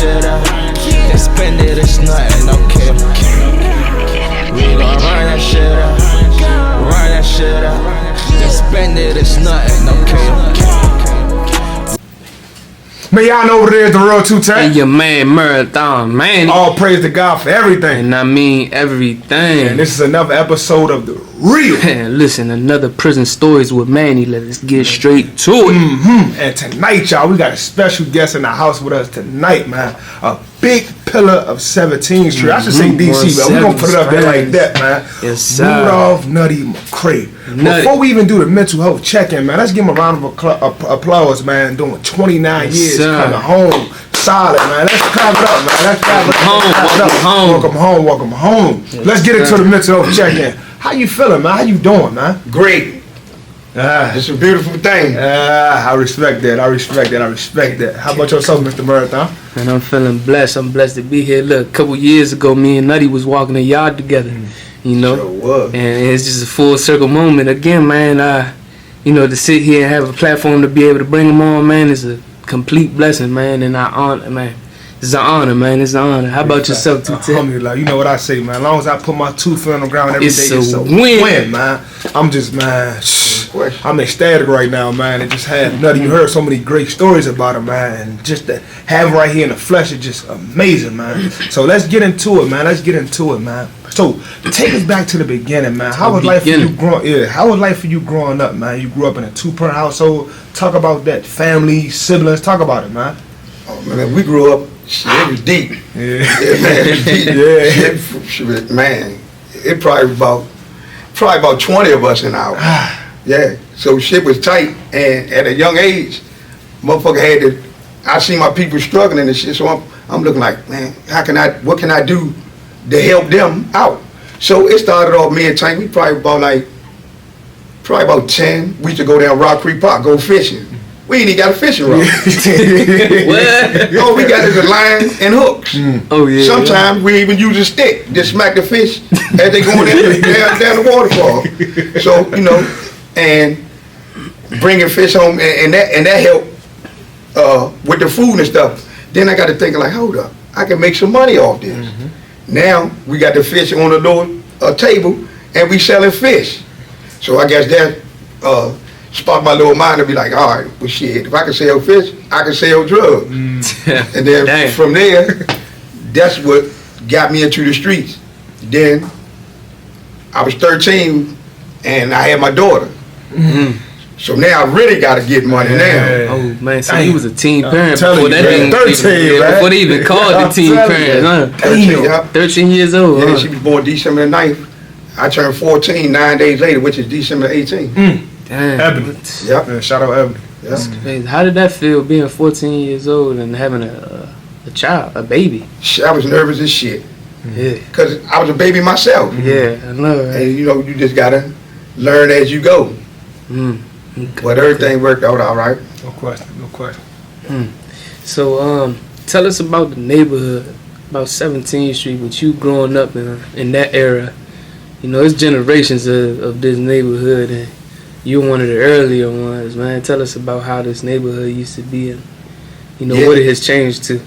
shit up. Then spend it, it's nothing, okay. We gon' run that shit up. Run that shit up. Then spend it, it's nothing, okay. Man, y'all know what it is, the real two-tech. And your man Marathon Manny. All praise to God for everything. And I mean everything. And this is another episode of The Real. And listen, another prison stories with Manny. Let's get straight to it. And tonight, y'all, we got a special guest in the house with us tonight, man. A big pillar of 17th Street. I should say DC, but we're going to put it up there like that, man. Yes, sir. Rudolph, Nutty, McCrae. Before we even do the mental health check-in, man, let's give him a round of applause, man. Doing 29 years, coming home. Solid, man. Let's clap it up, man. Let's clap it up. Welcome home. Yes, let's get into the mental health check-in. How you feeling, man? How you doing, man? Great. It's a beautiful thing. I respect that. How about yourself, Mr. Marathon? And I'm feeling blessed. I'm blessed to be here. Look, a couple years ago, me and Nutty was walking the yard together. You know, sure was. And it's just a full circle moment again, man. You know, to sit here and have a platform to be able to bring them on, man, is a complete blessing, man. And I honor, man. It's an honor, man. It's an honor. How about yourself, Two-Tech? Alhamdulillah. You know what I say, man. As long as I put my 2 feet on the ground every day, it's a win, man. I'm just, man. I'm ecstatic right now, man. It just had Nutty. You heard so many great stories about him, man. And just to have him right here in the flesh is just amazing, man. So let's get into it, man. So take us back to the beginning, man. How was life for you growing? Yeah. How was life for you growing up, man? You grew up in a 2-parent household. Talk about that. Family, siblings. Talk about it, man. Oh man, we grew up. It was deep. Yeah, man, it was deep. Man, it probably about 20 of us in our house. Yeah, so shit was tight, and at a young age, motherfucker had to. I see my people struggling and shit, so I'm looking like, man, what can I do to help them out? So it started off, me and Tank, we probably about 10. We used to go down Rock Creek Park, go fishing. We ain't even got a fishing rod. What? All we got is a line and hooks. Oh yeah. Sometimes we even use a stick to smack the fish as they going down the waterfall. So and bringing fish home, and that helped with the food and stuff. Then I got to thinking like, hold up, I can make some money off this. Now we got the fish on the little table, and we selling fish. So I guess that sparked my little mind to be like, all right, well shit, if I can sell fish, I can sell drugs. And then from there, that's what got me into the streets. Then I was 13 and I had my daughter. So now I really got to get money now. Oh man, so he was a teen parent before before they even called the teen parent. 13 years old. Yeah, she was born December the 9th. I turned 14 9 days later, which is December 18th. Damn. Ebony. Yep. Yeah, shout out Ebony. That's crazy. How did that feel, being 14 years old and having a child, a baby? I was nervous as shit. Yeah. Because I was a baby myself. Yeah, I know. Right? And you just got to learn as you go. But everything worked out all right. No question. So, tell us about the neighborhood, about 17th Street, with you growing up in that era. You know, it's generations of this neighborhood, and you're one of the earlier ones, man. Tell us about how this neighborhood used to be, and what it has changed to.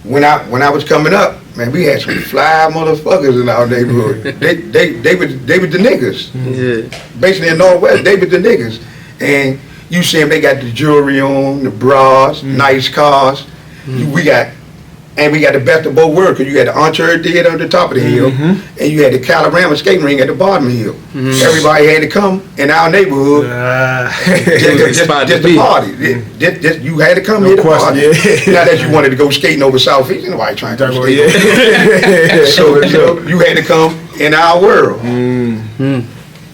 When I was coming up, man, we had some fly motherfuckers in our neighborhood. they were the niggas. Yeah. Basically in Northwest, they were the niggas. And you see them, they got the jewelry on, the bras, nice cars. We got the best of both worlds, because you had the Ontario Theater at the top of the hill, and you had the Calorama skating ring at the bottom of the hill. Everybody had to come in our neighborhood just to party. You had to come here to party. Not that you wanted to go skating over Southeast. Nobody trying to go skate. So you had to come in our world.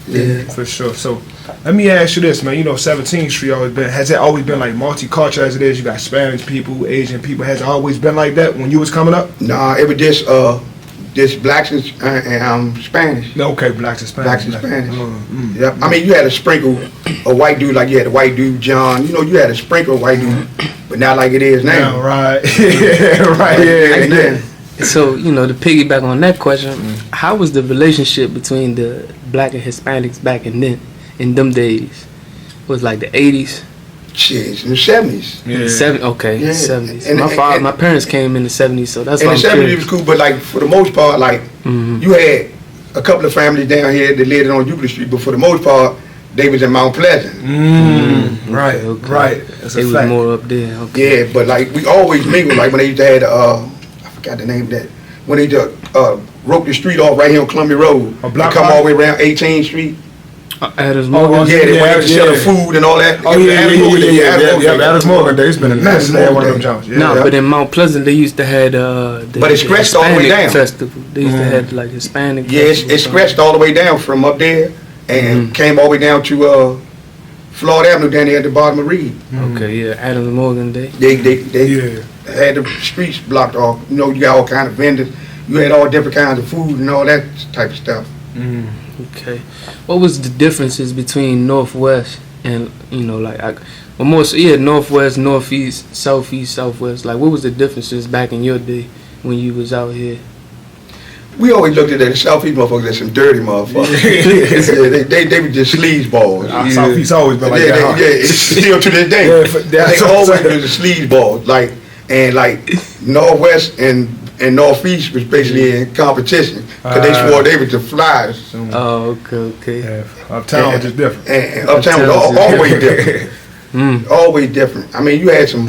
Yeah, for sure. So let me ask you this, man. 17th Street has it always been like multicultural as it is? You got Spanish people, Asian people. Has it always been like that when you was coming up? Nah, it was just blacks and Spanish. Okay, blacks and Spanish. Blacks and Spanish. Yep. I mean, you had a sprinkle of white dude, like you had a white dude John. You had a sprinkle of white dude, but not like it is now. Right. Yeah. So, to piggyback on that question, how was the relationship between the black and Hispanics back in them days? Was like the 80s? Shit, in the 70s. Yeah. Okay, Yeah. 70s. And- My parents came in the 70s, so that's In why the I'm 70s it curious. was cool, but like for the most part, like you had a couple of families down here that lived on Euclid Street, but for the most part, they was in Mount Pleasant. Right, Okay. right. That's They a was fact. more up there. Okay. Yeah, but like we always mingled. Like when they used to have, I forgot the name of that. When they just rope the street off right here on Columbia Road, A block and come party? all the way around 18th Street. Adams Oh, Morgan. Yeah, they yeah, went to sell yeah. food and all that. Oh yeah, Adams Morgan Day, Adams Morgan Day. Adams Morgan Day. It's been a mess. They had one of them jumps. Yeah. No, Yeah. but in Mount Pleasant they used to have the But it scratched all the way Hispanic down. festival. They used to have like Hispanic. Yeah, festival it scratched all the way down from up there and came all the way down to Florida Avenue down there at the bottom of Reed. Okay, yeah, Adams Morgan Day. They Yeah. had the streets blocked off. You know, you got all kind of vendors. You had all different kinds of food and all that type of stuff. Okay, what was the differences between Northwest and well, more so, Northwest, Northeast, Southeast, Southwest? Like, what was the differences back in your day when you was out here? We always looked at the Southeast motherfuckers as some dirty motherfuckers. Yeah, they were just sleazeballs. Southeast always been like that. Yeah, it's still to this day. Yeah, They always been the sleazeballs. Like Northwest and Northeast was basically in competition because they swore they were the flyers. Oh, okay. Yeah, uptown was just different. And Uptown was always different. Always different. I mean, you had some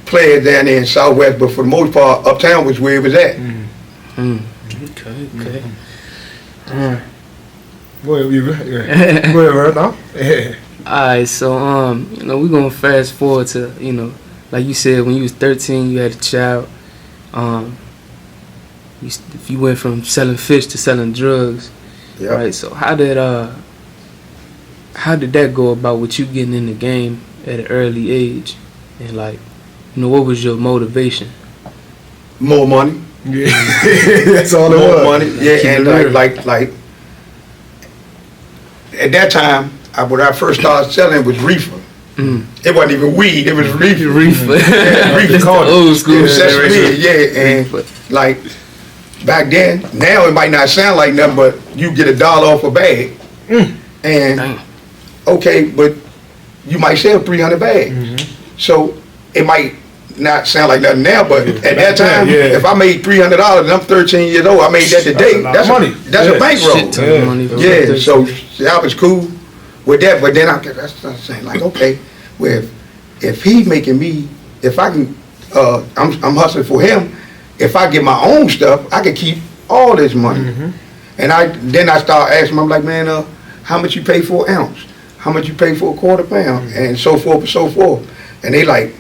players down there in Southwest, but for the most part, Uptown was where it was at. Okay. Go ahead, you. Yeah. Go ahead, Vern. No? Yeah. Alright, so we're gonna fast forward to, like you said, when you was 13, you had a child. If you went from selling fish to selling drugs, Yep. right? So how did that go about with you getting in the game at an early age, and what was your motivation? More money. Yeah. That's all it More was. money. Yeah, Keep and it real. like at that time, when I first started selling, it was reefer. It wasn't even weed. It was reefer. Reefer. Yeah, reefer. That's the old school It was generation. sesame, yeah, and Reefer. like back then, now it might not sound like nothing, but you get $1 off a bag, and Damn. okay, but you might sell 300 bags. So it might not sound like nothing now, but at that time, yeah. if I made $300 and I'm 13 years old, I made that today. That's a lot of money. That's Yeah. a bankroll. Shit ton of money for Yeah, 13. so I was cool with that, but then I started saying like, okay, well, if he making me, if I can, I'm hustling for him. If I get my own stuff, I can keep all this money. And then I start asking him, I'm like, man, how much you pay for an ounce? How much you pay for a quarter pound? And so forth and so forth. And they like,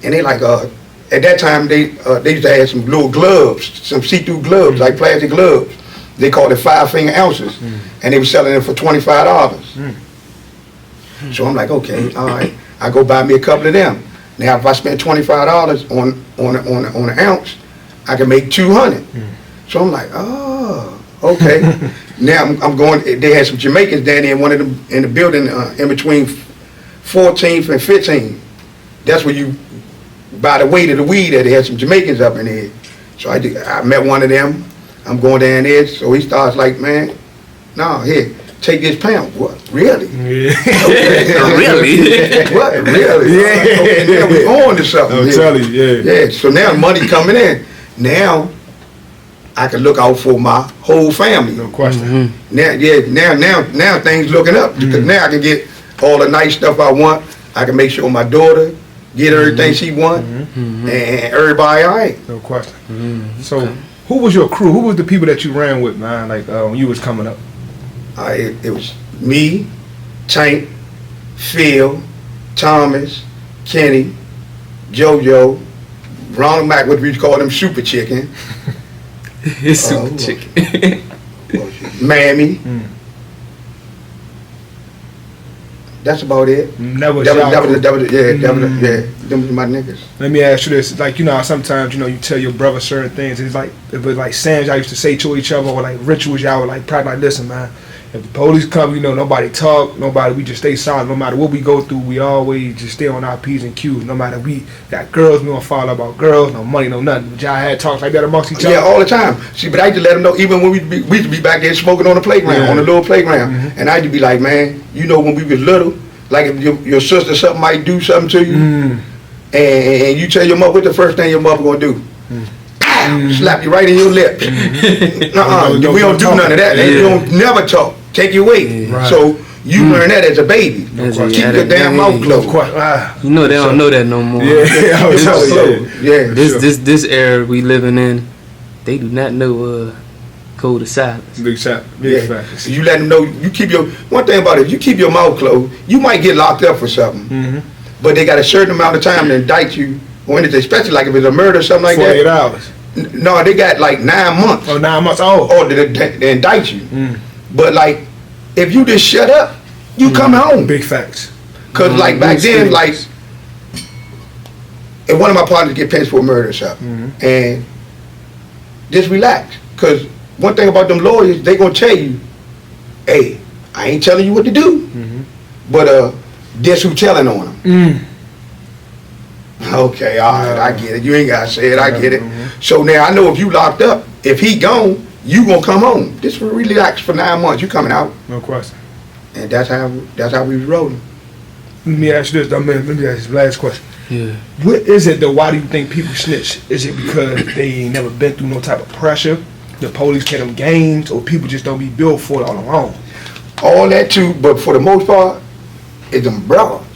at that time they used to have some little gloves, some see-through gloves, like plastic gloves. They called it 5-finger ounces, and they were selling it for $25. So I'm like, okay, all right. I go buy me a couple of them. Now, if I spend $25 on an ounce, I can make 200. So I'm like, oh, okay. Now I'm going. They had some Jamaicans down there in one of them in the building in between 14th and 15th. That's where you buy the weight of the weed. That they had some Jamaicans up in there. So I met one of them. I'm going down there. So he starts like, man, no, here, take this pound. What? Really? Okay. Really? What? Really? Yeah. Okay, now we on to something. I'm here. telling you, yeah. Yeah, so now money coming in. Now I can look out for my whole family. No question. Now things looking up because now I can get all the nice stuff I want. I can make sure my daughter get everything she want, and everybody all right. No question. So, who was your crew? Who was the people that you ran with, man? Like when you was coming up? It was me, Tank, Phil, Thomas, Kenny, JoJo, Ronald Mack, what we call them super chicken, It's super chicken. Mammy. That's about it. That was That y'all crew. was them was my niggas. Let me ask you this: like, sometimes you tell your brother certain things. It's like it was like sayings y'all used to say to each other, or like rituals y'all would like probably like, listen, man. If the police come, nobody talk, we just stay silent. No matter what we go through, we always just stay on our P's and Q's. No matter we got girls, we don't follow about girls, no money, no nothing. But y'all had talks like that amongst each other. Yeah, all the time. See, but I used to let them know, even when we used to be back there smoking on the playground, Yeah. on the little playground. And I used to be like, man, when we was little, like if your sister something might do something to you, and you tell your mother, what's the first thing your mother gonna do? Pow! Slap you right in your lips. We don't do none of that. We don't never talk. Take your weight. Right. So you learn that as a baby. Keep your damn mouth closed. You know they don't know that no more. This era we living in, they do not know code of silence. Big facts. You let them know. You keep your one thing about it. You keep your mouth closed. You might get locked up for something, but they got a certain amount of time to indict you on it, especially like if it's a murder or something like 48 that. 48 hours. No, they got like 9 months. Oh, 9 months. Oh, or they indict you. But like, if you just shut up, you come home. Big facts. Cause like back then, like, if one of my partners get pinched for murder or something, and just relax. Cause one thing about them lawyers, they gonna tell you, hey, I ain't telling you what to do, but guess who telling on them? Okay, all right, I get it. You ain't gotta say it. I get it. So now I know if you locked up, if he gone, you gonna come home. This will relax for 9 months. You coming out. No question. And that's how we was rolling. Let me ask you this. Let me ask this last question. Yeah. What is it that? Why do you think people snitch? Is it because they ain't never been through no type of pressure? The police get them games, or people just don't be built for it on their own? All that too, but for the most part, it's them brothers.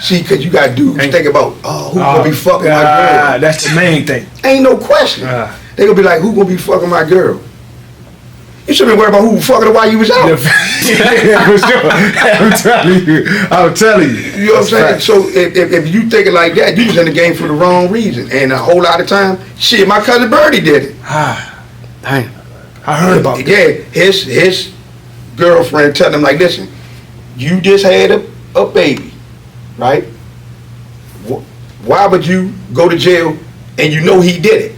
See, cause you got dudes think about, who gonna be fucking my girl? That's the main thing. Ain't no question. They gonna be like, who gonna be fucking my girl? You shouldn't be worried about who fucking her while you was out. Yeah, for sure. I'm telling you. You know what I'm saying? So if you thinking like that, you was in the game for the wrong reason. And a whole lot of time, shit, my cousin Birdie did it. Damn. I heard about that. Yeah, his girlfriend telling him like, listen, you just had a baby, right? Why would you go to jail and you know he did it?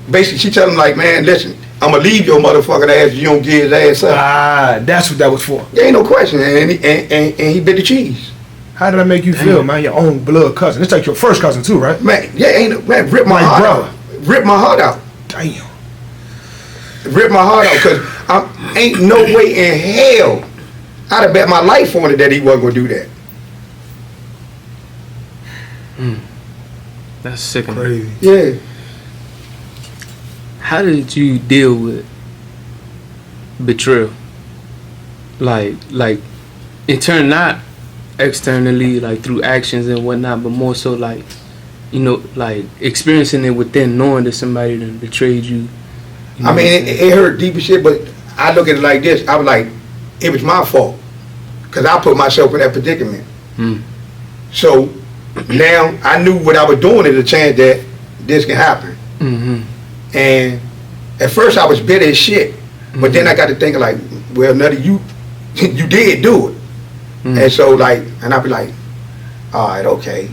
Basically, she tell him like, man, listen, I'm gonna leave your motherfucking ass if you don't get his ass up. That's what that was for. There ain't no question, and he bit the cheese. How did that make you feel, man? Your own blood cousin. It's like your first cousin too, right? Man, rip my heart out. Rip my heart out. Damn. Rip my heart out, cause ain't no way in hell I'd have bet my life on it that he wasn't gonna do that. That's sickening. Crazy. Yeah. How did you deal with betrayal? Like in turn, not externally, like through actions and whatnot, but more so like, like experiencing it within, knowing that somebody done betrayed you. I mean, it hurt deep as shit, but I look at it like this. I was like, it was my fault, because I put myself in that predicament. So now I knew what I was doing is a chance that this can happen. And at first I was bitter as shit, but then I got to thinking like, well, Nutty, you did do it. And so like, and I'd be like, all right, okay,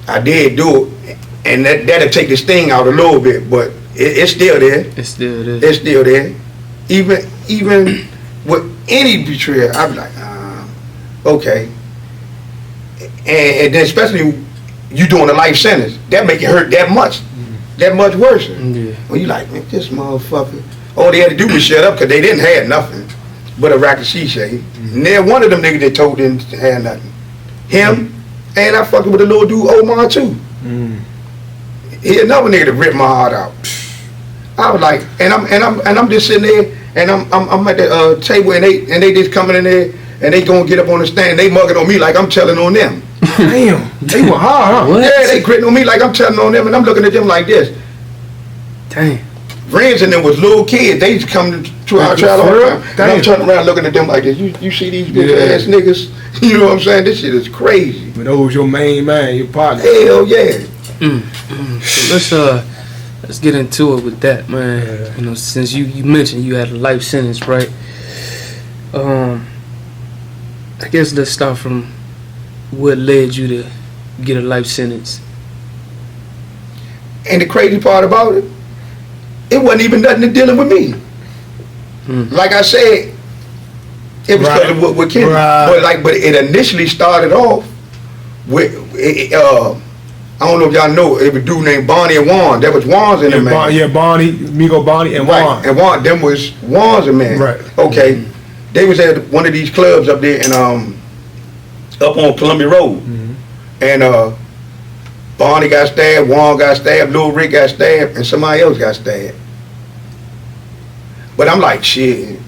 I did do it, and that'll take the sting out a little bit, but it's still there. It's still there. It's still there. Even with any betrayal, I'd be like, okay. And then especially you doing a life sentence, that make it hurt that much worse. When you like, man, this motherfucker, all they had to do was shut up because they didn't have nothing but a rack of shisha. And then one of them niggas that told them to have nothing. Him, and I fucking with a little dude Omar too. He another nigga that ripped my heart out. I was like, and I'm just sitting there, and I'm at the table, and they just coming in there, and they gonna get up on the stand, they mugging on me like I'm telling on them. Damn, they were hard, huh? What? Yeah, they gritting on me like I'm telling on them, and I'm looking at them like this. Damn. Friends and them was little kids. They used to come to our trial all the time. And I'm turning around looking at them like this. You see these bitch ass niggas? You know what I'm saying? This shit is crazy. But those was your main man, your partner. Hell yeah. So let's get into it with that, man. Since you mentioned you had a life sentence, right? I guess let's start from what led you to get a life sentence. And the crazy part about it, it wasn't even nothing to dealing with me. Like I said, it was because of what Kenny. But it initially started off with I don't know if y'all know, it was a dude named Bonnie and Juan. There was Juan's in the man. Bonnie, Migo Bonnie, and Juan. And Juan, them was Juan's in man. Right. Okay. they was at one of these clubs up there in up on Columbia Road, and Barney got stabbed, Juan got stabbed, Lil Rick got stabbed, and somebody else got stabbed. But I'm like, shit,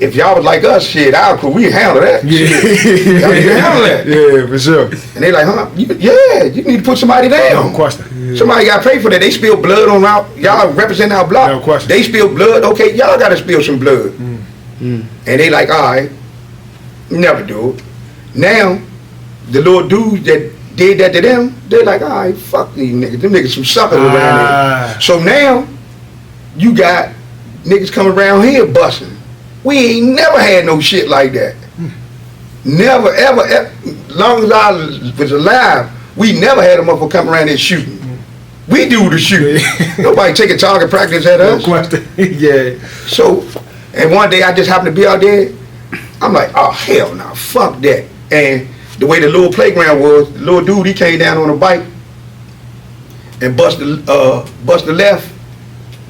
if y'all was like us, shit, our crew, we handle that. Yeah. Y'all can handle that. Yeah, for sure. And they like, huh? You need to put somebody down. No question. Yeah. Somebody got paid for that. They spilled blood on y'all represent our block. No question. They spilled blood. Okay, y'all got to spill some blood. And they like, all right, never do it. Now, the little dudes that did that to them, they're like, all right, fuck these niggas. Them niggas some suckers around here. So now, you got niggas coming around here busting. We ain't never had no shit like that. Never, ever, long as I was alive, we never had a motherfucker come around here shooting. We do the shooting. Nobody taking target practice at us. No question. Yeah. So, and one day I just happened to be out there. I'm like, oh hell no, fuck that. And the way the little playground was, the little dude, he came down on a bike and busted left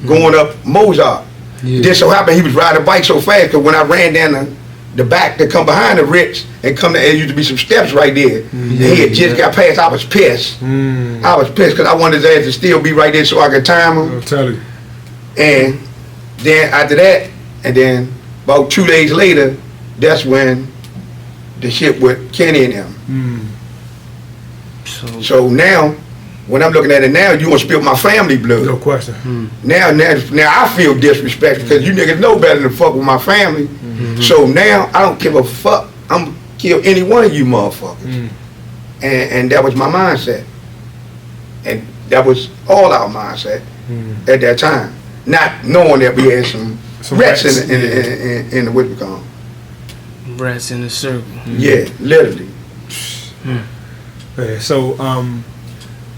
going up Mozart. Yeah. Just so happened he was riding a bike so fast because when I ran down the back to come behind the Ritz and come there used to be some steps right there. And he had just got past. I was pissed. I was pissed because I wanted his ass to still be right there so I could time him. I'll tell you. And then after that, and then about 2 days later, that's when the shit with Kenny and them. So now, when I'm looking at it now, you want to spill my family blood. No question. Now I feel disrespected because you niggas know better than fuck with my family. So now I don't give a fuck. I'm gonna kill any one of you motherfuckers. And that was my mindset. And that was all our mindset at that time. Not knowing that we had some rats in the what we call 'em. Rats in the circle. Yeah, literally. Yeah, so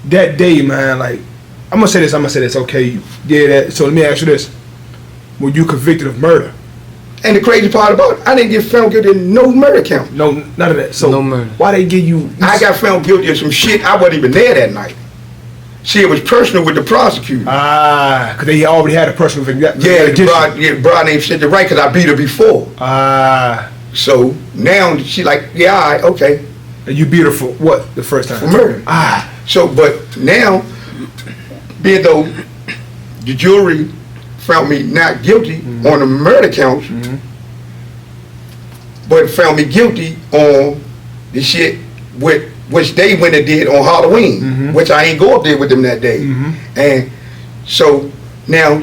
that day, man, like I'm gonna say this, okay? You did that. So let me ask you this: were you convicted of murder? And the crazy part about it, I didn't get found guilty of no murder count. No, none of that. So No murder. why they give you? I got found guilty of some shit I wasn't even there that night. See, it was personal with the prosecutor. Because they already had a personal thing. Broad named Cynthia Wright because I beat her before. So now she like, yeah, all right, okay. And you beat her for what the first time? For murder. So, but now, being though the jury found me not guilty on the murder counts, but found me guilty on the shit which they went and did on Halloween, which I ain't go up there with them that day. And so now,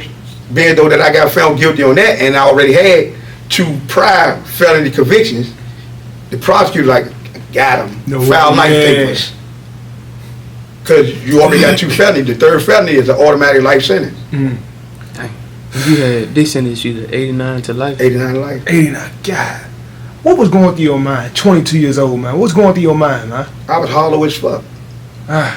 being though that I got found guilty on that, and I already had 2 prior felony convictions, the prosecutor like, got him, filed life papers. Because you already got 2 felonies. The 3rd felony is an automatic life sentence. They sentenced you to 89 to life. 89 to life. 89. God, what was going through your mind? 22 years old, man. What's going through your mind, man? I was hollow as fuck. I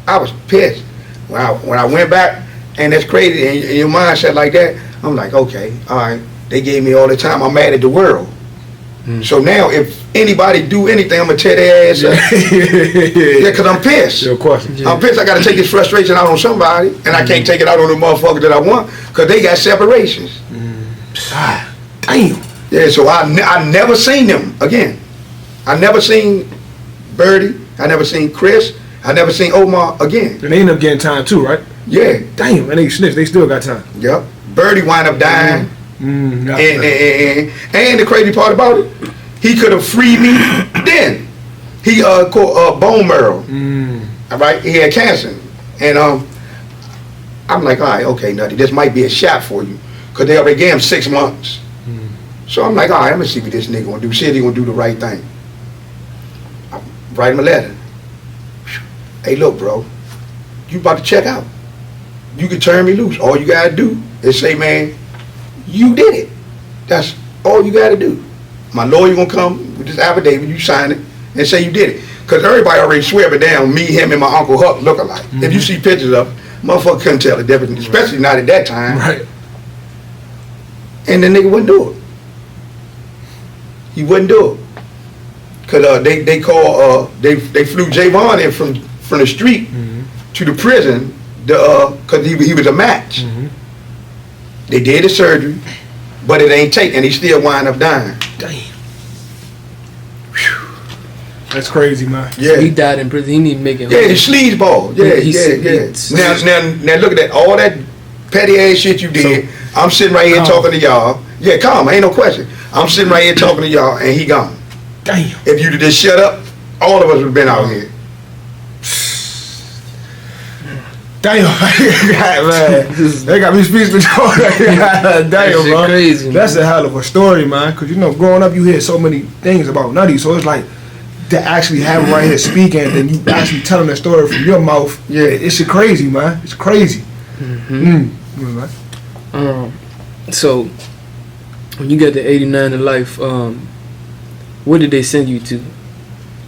was pissed. When I went back, and that's crazy, and your mindset like that, I'm like, okay, all right. They gave me all the time. I'm mad at the world. So now, if anybody do anything, I'm gonna tear their ass up. Yeah, because I'm pissed. No question. I'm pissed. I gotta take this frustration out on somebody, and I can't take it out on the motherfucker that I want, because they got separations. Damn. Yeah, so I never seen them again. I never seen Birdie. I never seen Chris. I never seen Omar again. And they end up getting time too, right? Yeah. Damn, and they snitched. They still got time. Yep. Birdie wound up dying. And the crazy part about it, he could have freed me then. He caught bone marrow. All right, he had cancer, and I'm like, all right, okay, Nutty, this might be a shot for you, cause they already gave him 6 months. So I'm like, all right, I'm gonna see what this nigga gonna do. See if he gonna do the right thing. I write him a letter. Hey, look, bro, you about to check out. You can turn me loose. All you gotta do is say, man, you did it. That's all you gotta do. My lawyer gonna come with this affidavit, you sign it, and say you did it. Because everybody already swear it down, me, him, and my Uncle Huck look alike. If you see pictures of him, motherfucker couldn't tell the difference, especially not at that time. Right. And the nigga wouldn't do it. He wouldn't do it. Because they flew Javon in from the street to the prison because he was a match. They did the surgery. but it ain't taken. He still wind up dying. Damn. That's crazy, man. Yeah. He died in prison. He need to make it. Yeah, the sleazeball. Yeah, He- Now look at that. All that petty ass shit you did. I'm sitting right here talking to y'all. Yeah, calm. Ain't no question. I'm sitting right here talking to y'all, and he gone. Damn. If you'd have just shut up, all of us would have been out here. Damn, man. They got me speechless. Damn, shit bro. crazy, That's a hell of a story, man. Cause you know, growing up, you hear so many things about Nutty, so it's like to actually have him right here speaking, and you actually telling the story from your mouth. Yeah, it's shit crazy, man. It's crazy. So, when you got the 89 to life, what did they send you to?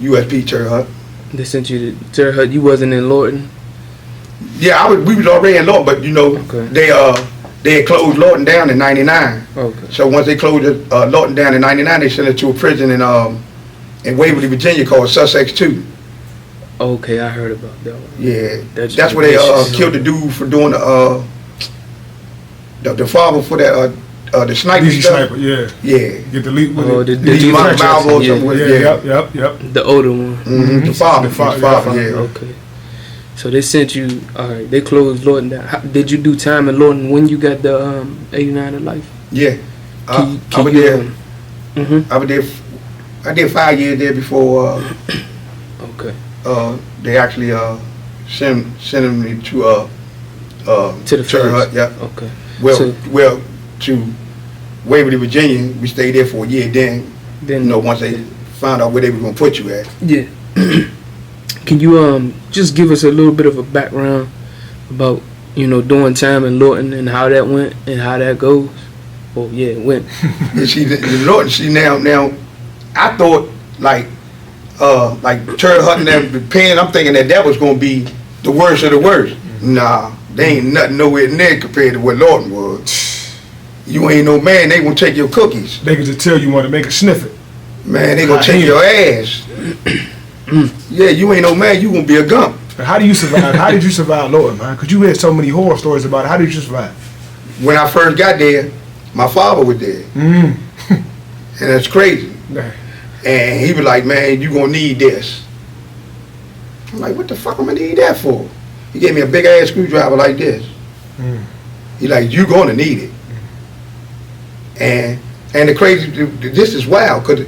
USP Terror Hut. They sent you to Terre Haute. You wasn't in Lorton. Yeah, we was already in Lorton, but you know, Okay. they had closed Lorton down in '99. Okay. So once they closed Lorton down in '99, they sent it to a prison in Waverly, Virginia called Sussex 2. Okay, I heard about that one. Yeah, That's that's where they vicious. killed the dude for doing the father for that the sniper Easy stuff. sniper, yeah. Yeah, Get the lead with Oh, it. the Malvo or yeah. something. Yeah, Yeah, yep. The older one. The father, The father, yeah. Okay. So they sent you. All right. They closed Lorton down. Did you do time in Lorton when you got the 89 to life? Yeah. Can I was there. Mm-hmm. I was there. I did 5 years there before Okay. they actually sent me to To the Terror feds. Hut. Yeah. Okay. Well, So- to Waverly, Virginia. We stayed there for a year. Then Then you know, once they found out where they were gonna put you at. Yeah. Can you just give us a little bit of a background about doing time in Lorton and how that went and how that goes? Oh yeah, it went. And see now I thought like Terror Hut and them, the pen, I'm thinking that was gonna be the worst of the worst. Nah, they ain't nothing nowhere near compared to what Lorton was. You ain't no man, they gonna take your cookies. They can just tell you want to make a sniff it. Man, they gonna take your ass. Yeah, you ain't no man, you gonna be a gump. But how do you survive? How did you survive Lorton, man? Because you hear so many horror stories about it. How did you survive? When I first got there, my father was there. And that's crazy. And he was like, man, you gonna need this. I'm like, what the fuck am I need that for? He gave me a big ass screwdriver like this. He like, you gonna need it. And the crazy, this is wild, cause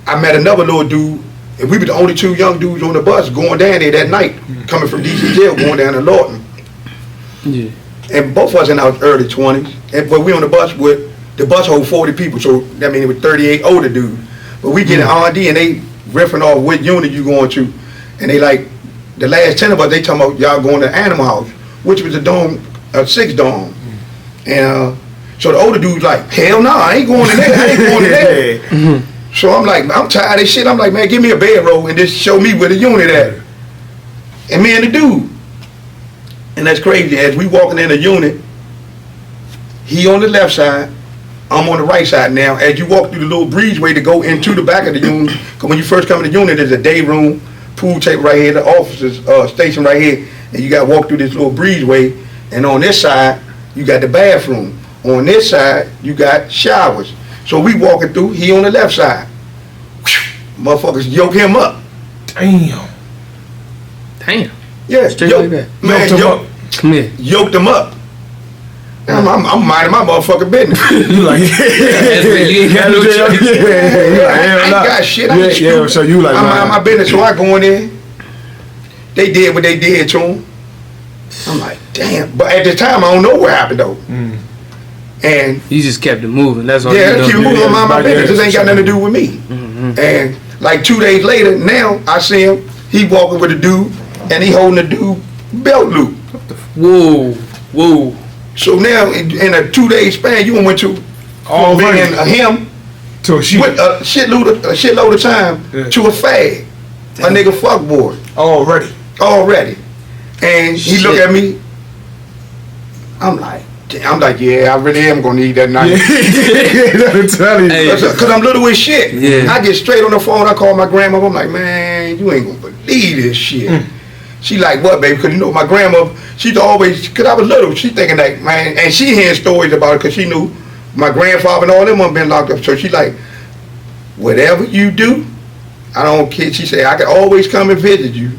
I met another little dude, and we were the only two young dudes on the bus going down there that night, coming from DC jail, going down to Lorton. Yeah. And both of us in our early 20s, but we on the bus with, the bus hold 40 people, so that means it was 38 older dudes. But we get in R&D and they riffing off what unit you going to, and they like, the last 10 of us, they talking about y'all going to Animal House, which was a dome, a 6 dome. And so the older dude's like, hell no, I ain't going to there, I ain't going to there. So I'm like, I'm tired of this shit. I'm like, man, give me a bedroll and just show me where the unit at. And me and the dude. And that's crazy. As we walking in the unit, he on the left side, I'm on the right side now. As you walk through the little breezeway to go into the back of the unit, because when you first come in the unit, there's a day room, pool table right here, the officers station right here, and you got to walk through this little breezeway. And on this side, you got the bathroom. On this side, you got showers. So we walking through, he on the left side. Motherfuckers yoke him up. Damn. Yeah, Straight like that. Man, Yoked him up. Come here. yoked him up. I'm minding my motherfucking business. You like, You ain't got no choice. I ain't got shit. I ain't stupid. So you like, I mind my business, so I go in there. They did what they did to him. I'm like, damn. But at the time, I don't know what happened though. And You just kept it moving. That's all. yeah, you keep done. moving on my business. This ain't got nothing to do with me. Mm-hmm. And like 2 days later, now I see him. He walking with a dude, and he holding the dude belt loop. Whoa. So now in a 2 day span, you went to All being right. a him To a sheep. with a shitload of time Yeah. to a fag, a nigga fuckboy already. And he look at me. I'm like, yeah, I really am gonna need that night. I'm telling you. Hey. Cause I'm little as shit. Yeah. I get straight on the phone. I call my grandma. I'm like, man, you ain't gonna believe this shit. She like, what, baby? Cause you know my grandma, she's always, cause I was little. She thinking that, man, and she hearing stories about it, cause she knew My grandfather and all them have been locked up. So she like, whatever you do, I don't care. She said, I can always come and visit you.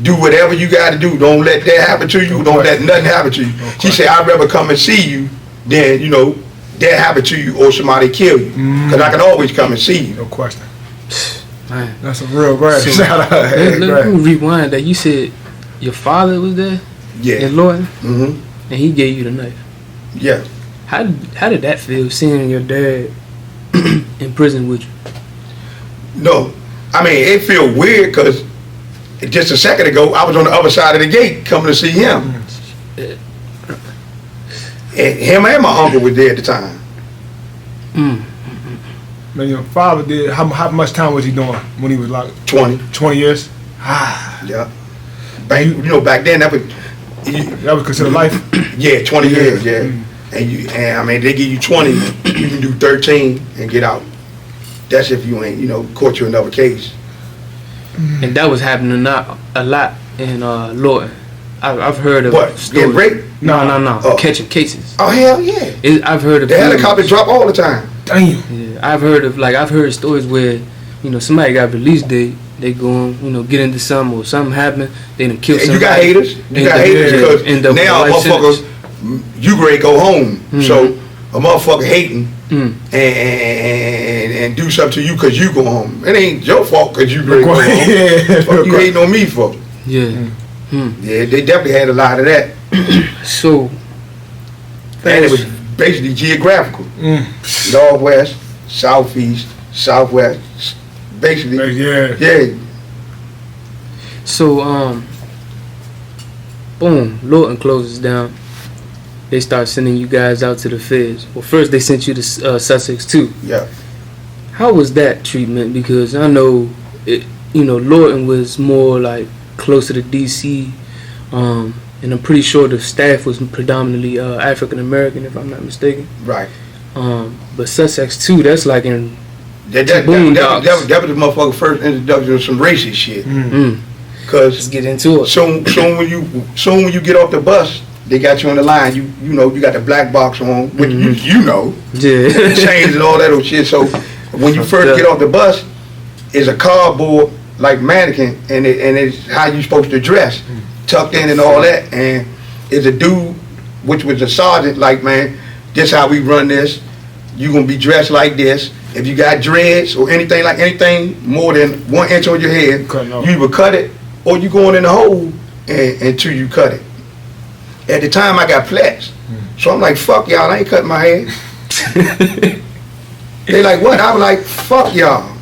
Do whatever you got to do. Don't let that happen to you. Don't let nothing happen to you. She said, I'd rather come and see you than, you know, that happen to you or somebody kill you. Because I can always come and see you. No question. Man. That's a real brand. So, Shout out. let me rewind that. You said your father was there Yeah. in Lawton, Mm-hmm. and he gave you the knife. Yeah. How did that feel, seeing your dad in prison with you? No. I mean, it feel weird because just a second ago, I was on the other side of the gate coming to see him. And him and my uncle was there at the time. Man, your father did, how much time was he doing when he was like 20. 20 years? Yeah. Back then, that was Considered life? Yeah, 20 years, yeah. And I mean, they give you 20, you can do 13 and get out. That's if you ain't, caught you another case. And that was happening a lot in Lawton. I've heard of What? stories. Get raped? No. Oh. Catching cases. Oh, hell yeah. I've heard of The helicopter drop all the time. Damn. Yeah, I've heard stories where, somebody got released, they go on, get into something or something happened, they done kill somebody. You got haters. You got haters because now motherfuckers, you ready to go home. So a motherfucker hating and do something to you because you go home. It ain't your fault because you ready to go home. What you hating on me for? Yeah. Yeah, they definitely had a lot of that. So. And it was basically geographical. Northwest, southeast, southwest. Basically. Yeah. So, boom, Lawton closes down. They start sending you guys out to the feds. Well, first they sent you to Sussex too. Yeah. How was that treatment? Because I know, Lawton was more like closer to DC, and I'm pretty sure the staff was predominantly African American, if I'm not mistaken. Right. But Sussex too, that's like in That was the motherfucker's first introduction to some racist shit. Cause let's get into it. Soon when you get off the bus, they got you on the line. You got the black box on, which Yeah. chains and all that old shit. So when you first get off the bus, it's a cardboard like mannequin, and it's how you supposed to dress, tucked in and all that. And it's a dude, which was a sergeant, like, man, this how we run this. You gonna be dressed like this. If you got dreads or anything more than 1 inch on your head, you either cut it or you going in the hole until you cut it. At the time, I got plaits, so I'm like, fuck y'all, I ain't cutting my hair. They like, what? I was like, fuck y'all.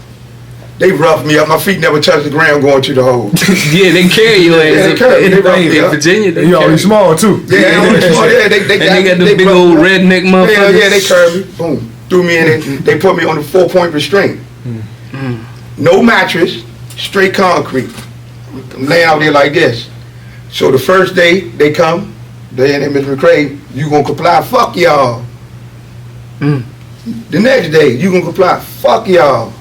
They roughed me up. My feet never touched the ground going to the hole. Yeah, they carry you they carry me. in Virginia. They You already small too. Yeah, I'm small. Yeah, they got the big old redneck motherfuckers. Yeah, they carried me. Boom, threw me in it. They put me on the 4-point restraint. No mattress, straight concrete. I'm laying out there like this. So the first day they come, they and Mr. McCrae, you gonna comply? Fuck y'all. The next day, you gonna comply? Fuck y'all.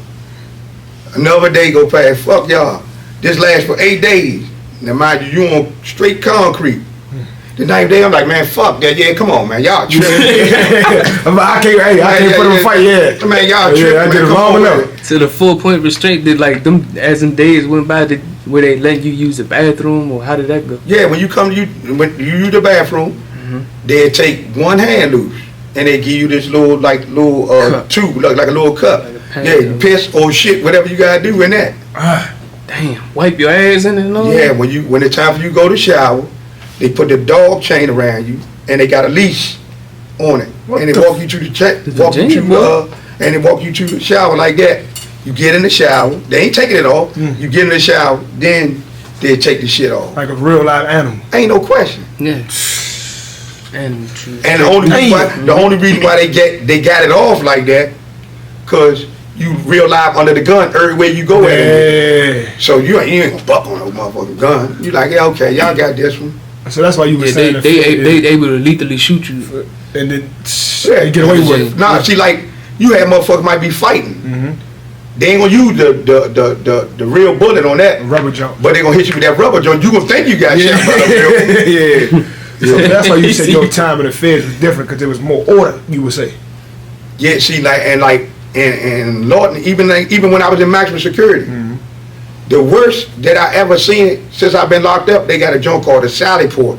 Another day go past, fuck y'all. This lasts for 8 days. Now mind you on straight concrete. The 9th day, I'm like, man, fuck that. Yeah, come on, man, y'all tripping. I can't put him a fight, yeah. Man, y'all tripping, I man, did it come long on, enough. man. So the 4-point restraint did like them as in days went by, where they let you use the bathroom, or how did that go? Yeah, when you use the bathroom, they take one hand loose and they give you this little tube, like a little cup. Like Yeah, you piss or shit, whatever you gotta do in that. Damn, wipe your ass in it and all Yeah, that? when it's time for you to go to shower, they put the dog chain around you and they got a leash on it. And they walk you to and they walk you to the shower like that. You get in the shower, they ain't taking it off. You get in the shower, then they take the shit off. Like a real live animal. Ain't no question. Yeah. And the only reason why they got it off like that, cause you real live under the gun everywhere you go at it. So you ain't gonna buck on no motherfucking gun. You like, yeah, okay, y'all got this one. So that's why you were saying they able to lethally shoot you. And then you get away with it. Nah, see, like, you had motherfuckers might be fighting. They ain't gonna use the real bullet on that rubber jump, but they gonna hit you with that rubber jump. You gonna think you got shot by the real. So that's why you said your time in the feds was different because there was more order. You would say. Yeah, see, and Lord, even when I was in maximum security, the worst that I ever seen since I've been locked up, they got a joint called a Sally Port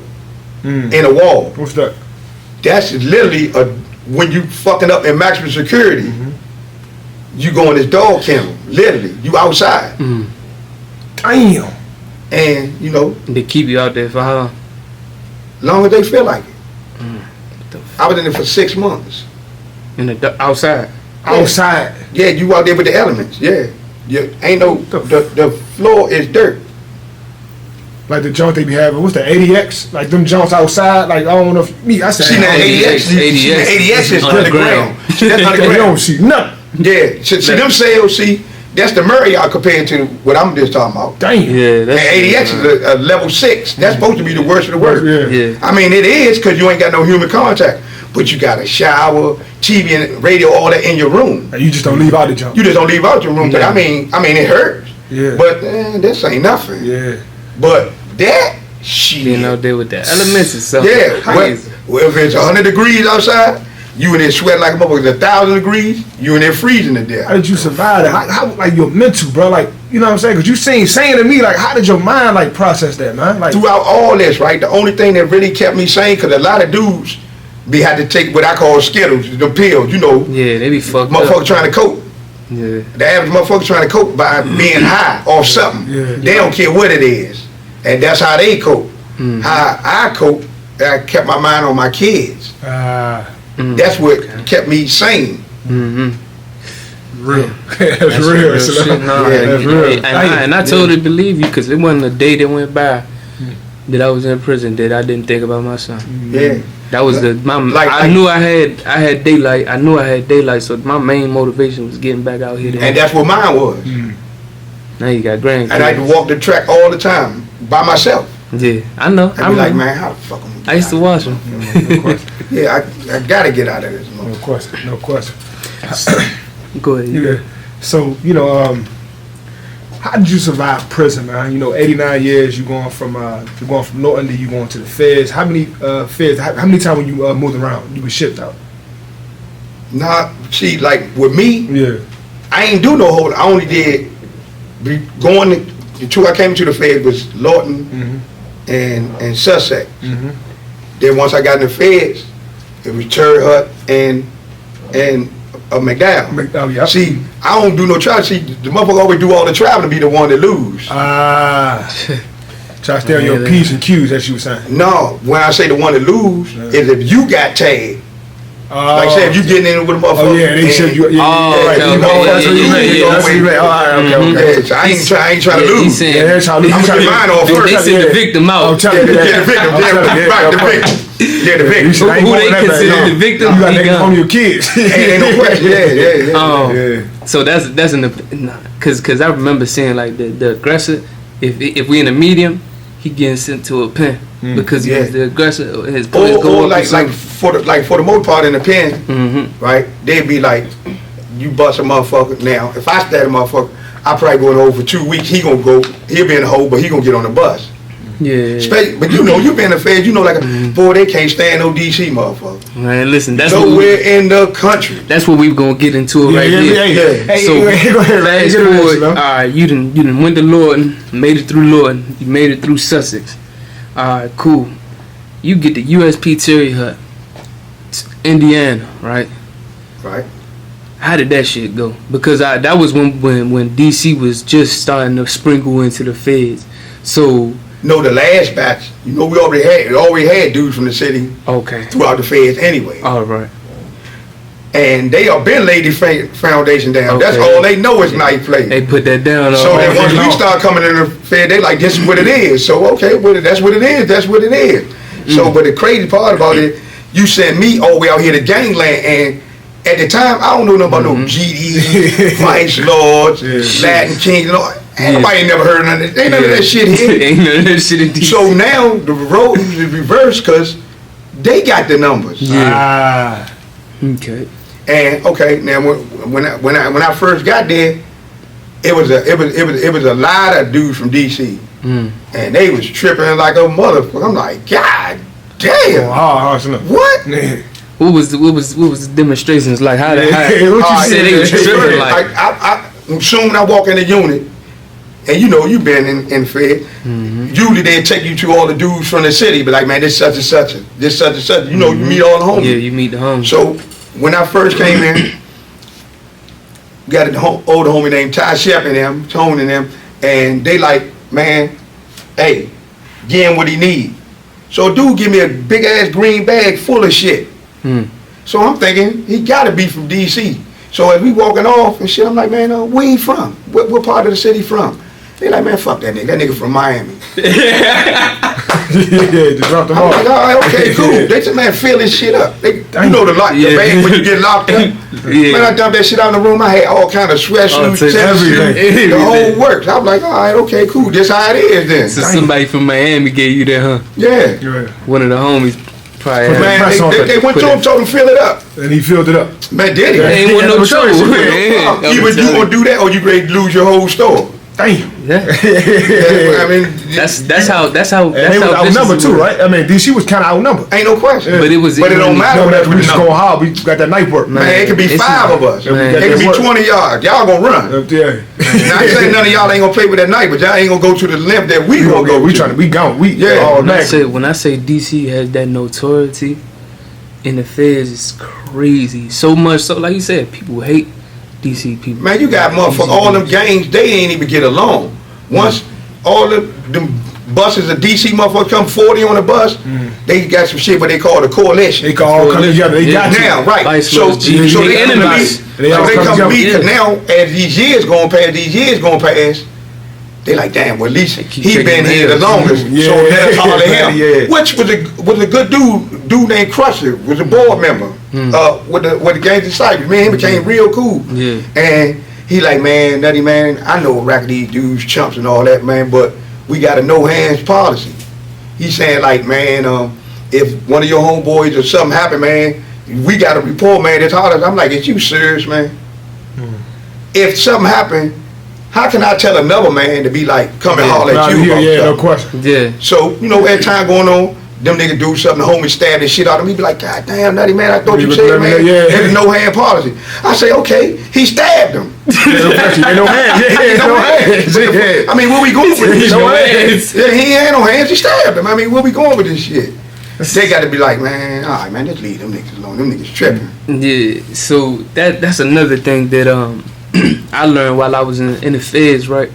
in a wall. What's that? That's literally when you fucking up in maximum security, you go in this dog kennel. Literally, you outside. Damn. And you know, They keep you out there for how long? long as they feel like it. I was in there for 6 months. Outside. Outside. Yeah, you out there with the elements. Yeah, ain't no the floor is dirt. Like the joint they be having, what's the ADX? Like them joints outside, like I don't know if I said See that ADX is underground. See, that's you underground. don't see nothing. Yeah, see them cells, that's the Marriott compared to what I'm just talking about. Damn. Yeah, And that's ADX is a level 6. That's supposed to be the worst of the worst. Yeah. I mean, it is because you ain't got no human contact. But you got a shower, TV and radio, all that in your room. And you just don't leave out the jump. You just don't leave out your room. But I mean, it hurts. Yeah. But this ain't nothing. Yeah. But that shit. being out there with the elements and stuff. Yeah. Crazy. Well, if it's 100 degrees outside, you in there sweating like a motherfucker. It's 1,000 degrees, you in there freezing to death. How did you survive that? How like your mental, bro? Like, you know what I'm saying? Because you saying to me, like, how did your mind like process that, man? Like Throughout all this, right, the only thing that really kept me sane, because a lot of dudes had to take what I call Skittles, the pills, you know. Yeah, they be fucked Motherfucker up. trying to cope. Yeah. The average motherfucker trying to cope by being high off something. Yeah. They don't care what it is. And that's how they cope. How I cope, I kept my mind on my kids. That's what kept me sane. real. That's That's real. shit. No, Yeah, that's real. And I totally believe you because it wasn't a day that went by that I was in prison that I didn't think about my son. Yeah. That was I knew I had daylight. I knew I had daylight, so my main motivation was getting back out here. And that's what mine was. Now you got grandkids. And I had to walk the track all the time by myself. Yeah, I know. I'd be like, man, how the fuck am I used to watch them. No question. Yeah, I gotta get out of this. No question. No question. Go ahead. Yeah. So, you know, how did you survive prison, man? You know, 89 years. You going from Norton to you going to the feds. How many feds? How many times when you moved around, you were shipped out? Nah, see, like with me, Yeah. I ain't do no whole. I only did going. The two I came to the feds was Lawton and Sussex. Then once I got in the feds, it was Cherry Hut and McDowell. McDowell, yeah. See, I don't do no travel. See, the motherfucker always do all the traveling, be the one that lose. Try to stay on your P's and Q's, as you were saying. No, when I say the one that lose, is if you got tagged. Like say if you getting in with a motherfucker. Oh yeah, they said you. Yeah, right. okay, You know, okay, that's what you meant. yeah, That's what you meant. All right, okay. Yeah, so I ain't trying to lose. He's saying, Yeah, that's how I'm gonna get mine off first. they send the victim out. I'm telling you Yeah, that. the victim. I'm telling you, Right, the I'm- victim. Yeah, the victim. You should- I ain't Who going they that bad, consider no. the victim? You got He niggas gone. on your kids. Ain't no question. Yeah. Yeah. So that's in the because I remember seeing like the aggressor. If we in a medium, he getting sent to a pen because he was the aggressor. His points go Or up. like for the most part in the pen, right? They'd be like, you bust a motherfucker. Now, if I stab a motherfucker, I probably going over for 2 weeks. He'll be in the hole, but he gonna get on the bus. Yeah. But you know, you been in the feds, you know, like boy, they can't stand no DC motherfucker. Man, listen, that's Nowhere in the country. that's what we gonna get into right here. Hey, So, go ahead, man. Fast Get into this, forward, you know? all right, you done went to Lawton, made it through Lawton, you made it through Sussex. All right, cool. You get the USP Syria Indiana, right? Right. How did that shit go? Because that was when DC was just starting to sprinkle into the feds. So No, the last batch, you know, we already had dudes from the city okay, throughout the feds anyway. all right. And they have been laid the foundation down. That's Okay. all they know is night play. They put that down. So then once we start coming in the fed, they like, this is what it is. So okay, well, that's what it is. That's what it is. So, but the crazy part about it, you sent me all the way out here to gangland, and at the time, I don't know nothing about no GD, Vice Lords, Latin Kings, and all. Anybody ain't never heard of none of that. Ain't none of that shit here. Ain't none of that shit in DC. So now the road is reversed because they got the numbers. Okay. And okay, now when I first got there, it was a lot of dudes from DC, and they was tripping like a motherfucker. I'm like, God Damn. Hard enough. What? Yeah. What was the demonstrations like? How What you you said they was tripping like? Soon I walk in the unit, and you know, you been in the Fed. Usually they take you to all the dudes from the city, but like, man, this such and such, this such and such. You know, you meet all the homies. Yeah, you meet the homies. So when I first came in, got an older homie named Ty Shep and them, Tone and them, and they like, man, hey, get him what he need. So a dude give me a big ass green bag full of shit. So I'm thinking he gotta be from DC. So as we walking off and shit, I'm like, man, where he from? What part of the city from? They like, man, fuck that nigga. That nigga from Miami. Yeah, just dropped them I'm off. like, all right, okay, cool. They just, man, fill this shit up. They, you know the bag when you get locked up. Man, I dumped that shit out in the room. I had all kind of sweatsuits, everything. the whole works. I was like, all right, okay, cool. This how it is then. So somebody from Miami gave you that, huh? Yeah. One of the homies probably had Man, they went to him, told him fill it up. And he filled it up. Man, did he? Ain't want no trouble. Either you gonna do that or you ready to lose your whole store. Damn. Yeah. I mean, That's how And they was outnumbered too, right? I mean, DC was kind of outnumbered. ain't no question. But it don't matter. No, we just going hard. We got that night work. Man, it could be 5 of us. Man, It could be 20 yards. Y'all gonna run. Yeah. Now, I say none of y'all ain't gonna play with that night, but y'all ain't gonna go to the limit that we gonna go. We trying to. We gone. We all When night. I say DC has that notoriety in the feds, it's crazy. So much so, like you said, people hate DC people. Man, you got motherfuckers, all them gangs, they ain't even get along. Once all them buses of DC motherfuckers come 40 on a bus, they got some shit what they call the coalition. They can all come together. They got Now, you. right. Vice So versa. they come to enemies. meet. They all So they come come to meet, together. because now, as these years going past, they like, damn, well, at least keep he taking been here the nails. longest, Yeah. so let's holler at him. Yeah. Which was a good dude named Crusher, was a board member with the Gangs of Cyprus. Me and him became real cool. Yeah. And he like, man, Nutty, man, I know racket these dudes, chumps and all that, man, but we got a no hands policy. He saying like, man, if one of your homeboys or something happen, man, we got a report, man, that's hollers. I'm like, is you serious, man? If something happen, how can I tell another man to be like, come and holler at you about Yeah, no something? question. Yeah. So, you know, as time going on, them niggas do something, the homie stab the shit out of me, be like, God damn, Nutty, man, I thought you said, man, there's no hand policy. I say, okay, he stabbed him. Ain't no hands. Yeah, no hands. Yeah. I mean, where we going with this? No hands. Yeah, he ain't had no hands, he stabbed him. I mean, where we going with this shit? They got to be like, man, all right, man, let's leave them niggas alone. Them niggas tripping. Yeah, so that's another thing that I learned while I was in the feds, right?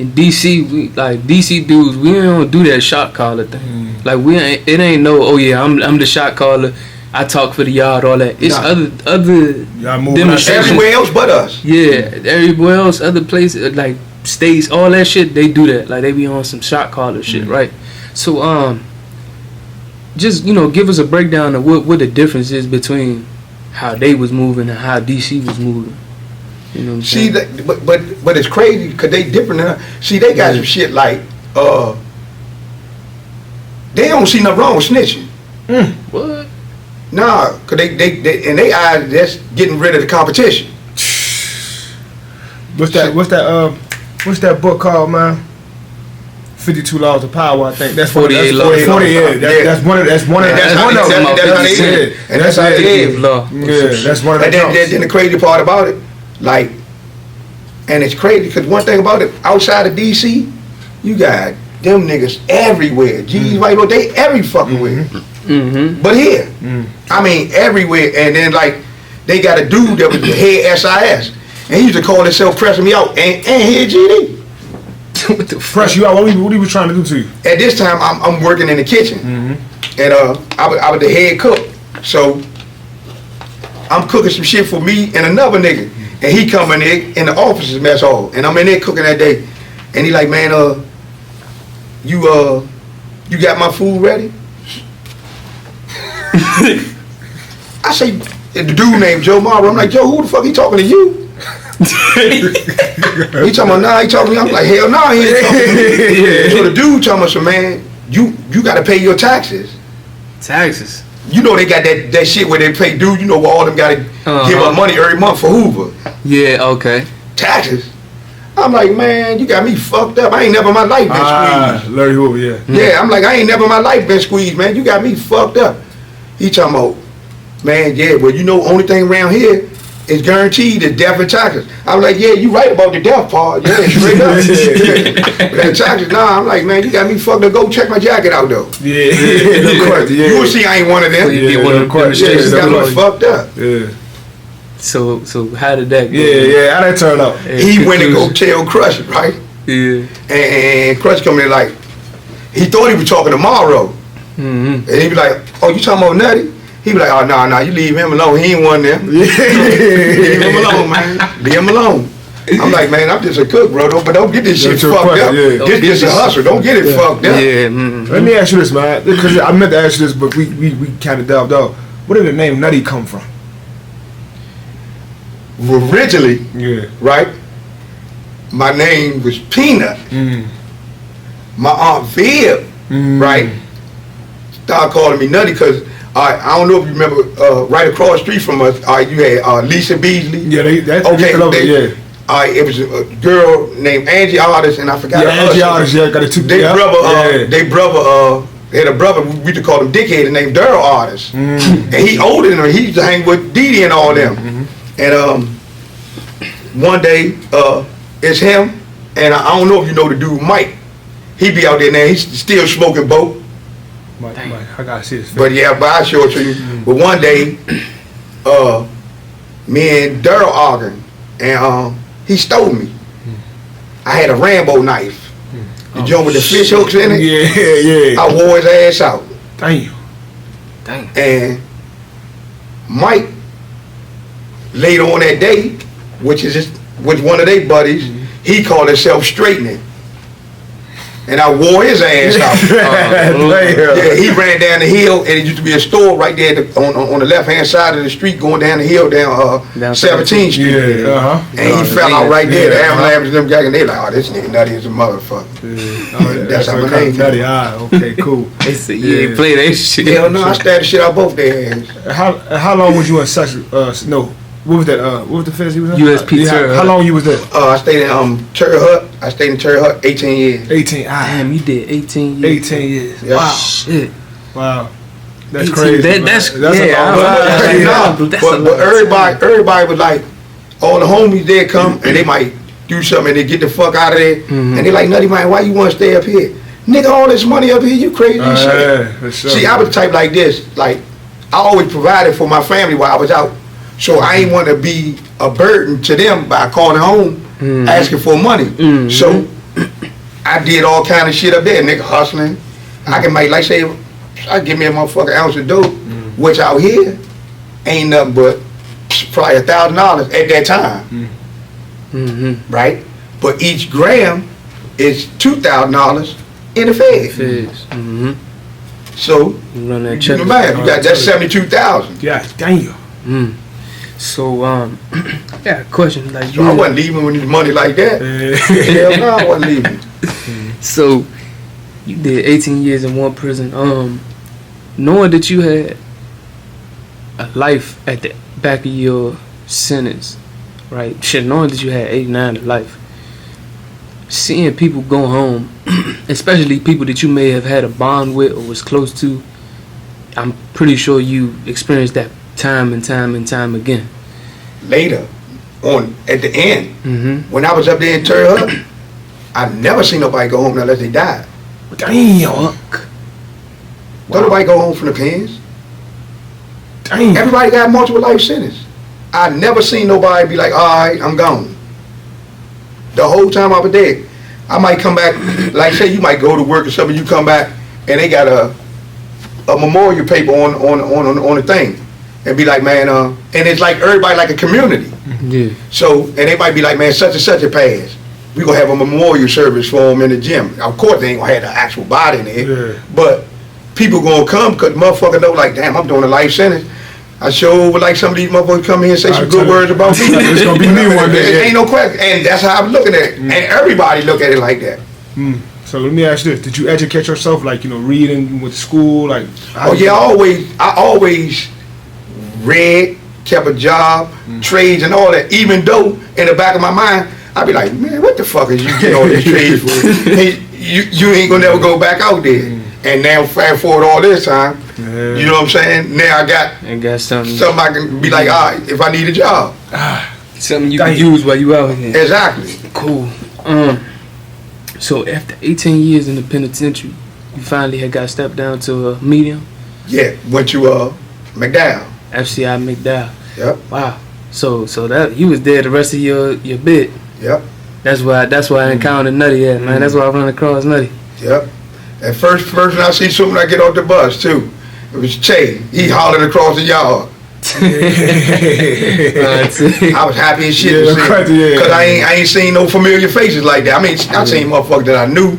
In DC, we like DC dudes, we don't do that shot caller thing. Like it ain't no, oh yeah, I'm the shot caller. I talk for the yard, all that. It's other Y'all moving demonstrations. Everywhere else but us. Yeah, everywhere else, other places like states, all that shit, they do that. Like they be on some shot caller shit, right? So just give us a breakdown of what the difference is between how they was moving and how DC was moving. You know what I'm See, saying? but it's crazy because they different than us. See, they got some shit like, they don't see nothing wrong with snitching. What? Nah, because they in their eyes, that's getting rid of the competition. What's that book called, man? 52 Laws of Power, I think. That's 48 Laws. 40, yeah. That's one of them. That's how they is. And that's how they is. Law. Yeah, that's one of And them. then the crazy part about it, like, and it's crazy because one thing about it, outside of DC, you got them niggas everywhere. G's right, they every fucking where. But here, I mean everywhere. And then like, they got a dude that was the head SIS, and he used to call himself pressing me out, and head GD. What the Press you out. What he was trying to do to you? At this time, I'm working in the kitchen, and I was the head cook. So I'm cooking some shit for me and another nigga, and he coming in the office's mess hall, and I'm in there cooking that day, and he like, man, you got my food ready? I say, the dude named Joe Morrow. I'm like, Joe, who the fuck he talking to you? He talking about, nah, he talking to me. I'm like, hell no, he ain't talking to me. So the dude talking about, so man, you got to pay your taxes. Taxes. You know they got that shit where they pay dude, where all them got to give up money every month for Hoover. Yeah, okay. Taxes. I'm like, man, you got me fucked up. I ain't never in my life been squeezed. Larry Hoover, yeah. Yeah, I'm like, I ain't never in my life been squeezed, man. You got me fucked up. He talking about, man, yeah, well, you know, only thing around here is guaranteed is death and taxes. I'm like, yeah, you right about the death part. Yeah, straight up. But the taxes, nah, I'm like, man, you got me fucked up. Go check my jacket out, though. Yeah. You will see I ain't one of them. You one of them. Yeah, you got me fucked up. Yeah. So how did that go? Yeah, how that turn out? He went to go tell Crush, right? Yeah. And Crush come in like, he thought he was talking to Morrow. Mm-hmm. And he be like, oh, you talking about Nutty? He be like, oh, nah, you leave him alone. He ain't one of them. Leave him alone, man. Leave him alone. I'm like, man, I'm just a cook, bro. But don't get this shit fucked up. Yeah. This a hustle. Don't get it fucked up. Yeah. Mm-hmm. Let me ask you this, man, because I meant to ask you this, but we kind of delved off. Where did the name Nutty come from? Originally, Yeah. right, my name was Peanut. My Aunt Viv, right, started calling me Nutty because I don't know if you remember, right across the street from us, you had Lisa Beasley. Yeah, that's Okay, yeah. It was a girl named Angie Artis, and I forgot her Angie husband. Artis, yeah, got a two. They had a brother, we used to call him Dickhead, named Daryl Artis. And he older than her, he used to hang with Dee Dee and all them. And one day, it's him, and I don't know if you know the dude Mike. He be out there now, he's still smoking boat. Mike, I gotta see this. But yeah, but I'll show it to you. But one day, me and Daryl arguing, and he stole me. I had a Rambo knife. The joint with the fish hooks in it. Yeah. I wore his ass out. Damn. And Mike, later on that day, which one of their buddies, he called himself Straightening. And I wore his ass out. Yeah, he ran down the hill, and it used to be a store right there on the left-hand side of the street going down the hill down 17th Street. Yeah, And he fell out right there. The ambulance and them guys, and they like, oh, this nigga Nutty is a motherfucker. That's how my name Nutty. Okay, cool. They said you ain't play that shit. Hell no, I stabbed the shit out both their ass. How long was you in Sussex? No. What was that? What was the fence he was in? USP Syria. How long you was there? I stayed in Cherry Hut. I stayed in Cherry Hut 18 years. 18. Damn, you did 18 years. 18 years. Yeah. Wow. Shit. Wow. That's 18, crazy. that's a yeah, long that's But everybody was like, all the homies there come and they might do something and they get the fuck out of there. And they like, Nutty, man, why you want to stay up here? Nigga, all this money up here, you crazy as shit. Yeah, for sure. See, I was the type like this. Like, I always provided for my family while I was out. So I ain't want to be a burden to them by calling home asking for money. So I did all kind of shit up there, nigga, hustling. I can make, like say, I give me a motherfucking ounce of dope, which out here ain't nothing but probably $1,000 at that time. Right? But each gram is $2,000 in the Fed. So You run that you check. can imagine, you got that's $72,000. Yeah, damn. So I got a question. Like, So I wasn't leaving with money like that. Hell no, I wasn't leaving. So you did 18 years in one prison. Knowing that you had a life at the back of your sentence, right? Shit, knowing that you had 89 to life. Seeing people go home, especially people that you may have had a bond with or was close to, I'm pretty sure you experienced that time and time again. Later, at the end, when I was up there in Cherry Hut, I never seen nobody go home unless they died. Damn. Don't nobody go home from the pens. Damn. Everybody got multiple life sentence. I never seen nobody be like, all right, I'm gone. The whole time I was there, I might come back, like say you might go to work or something, you come back and they got a memorial paper on the thing. And be like, man, and it's like everybody like a community. Yeah. So, and they might be like, man, such and such a passed. We gonna have a memorial service for him in the gym. Of course, they ain't gonna have the actual body in there, but people gonna come because motherfucker know, like, damn, I'm doing a life sentence. I sure would like some of these motherfuckers come here and say some good words about me. It's gonna be me one day. Ain't no question, and that's how I'm looking at it. And everybody look at it like that. So let me ask you this: did you educate yourself, like reading with school, like? Oh yeah, I always read, kept a job, trades and all that, even though in the back of my mind, I be like, man, what the fuck is you getting all this trade for? Hey, you ain't gonna never go back out there. And now fast forward all this time, you know what I'm saying? Now I got something I can be like, all right, if I need a job. Something you can use while you out here. Exactly. Cool. So after 18 years in the penitentiary, you finally had got stepped down to a medium? Yeah, went to McDowell. FCI McDowell. Yep. Wow. So that you was there the rest of your bit. Yep. That's why I encountered Nutty at, man. That's why I run across Nutty. Yep. And first person I see soon I get off the bus too. It was Che. He hollered across the yard. I was happy as shit to see because I ain't seen no familiar faces like that. I mean, I seen motherfuckers that I knew,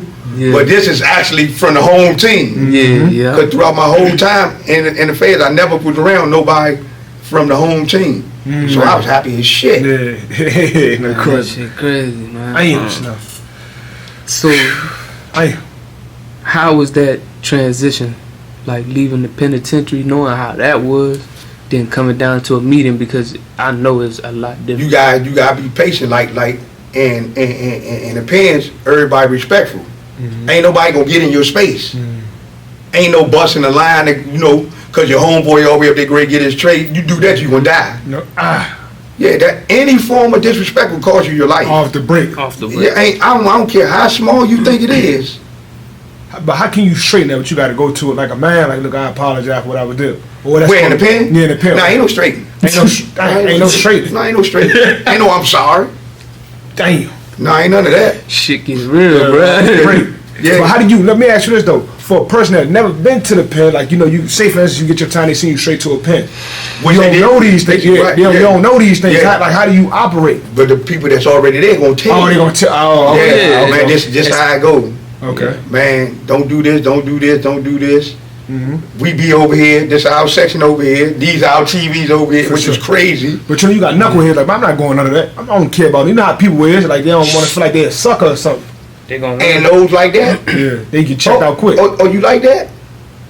but this is actually from the home team. Yeah. Because throughout my whole time in the Feds, I never was around nobody from the home team. So I was happy as shit. Yeah, Man, that shit crazy, man. I ain't know. So, how was that transition? Like leaving the penitentiary, knowing how that was, then coming down to a meeting, because I know it's a lot different. You gotta be patient, like and the pens, everybody respectful. Ain't nobody gonna get in your space. Ain't no busting the line, cause your homeboy over there, if they great get his trade, you do that, you gonna die. No. Yeah, that any form of disrespect will cost you your life. Off the break. Yeah, I don't care how small you think it is. But how can you straighten that? But you got to go to it like a man. Like, look, I apologize for what I would do. Where in the pen? Yeah, in the pen. Nah, ain't no straightening. Ain't no straightening. No, ain't no straightening. Ain't no I'm sorry. Damn. No, ain't none of that. Shit gets real, bro. Yeah. But how do you? Let me ask you this though: for a person that never been to the pen, like you say for instance, you get your time, they send you straight to a pen. Well, you don't know these things. You don't know these things. Yeah. How do you operate? But the people that's already there gonna tell you. Oh, they gonna tell. Oh, yeah. Okay. Man, this how I go. Okay. Man, don't do this. Don't do this. Don't do this. We be over here. This our section over here. These our TVs over here, which is crazy. But you got knuckleheads like, I'm not going none of that. I don't care about it. You know how people is like they don't want to feel like they're a sucker or something. They gonna and those like that. Yeah, they get checked out quick. Oh, you like that?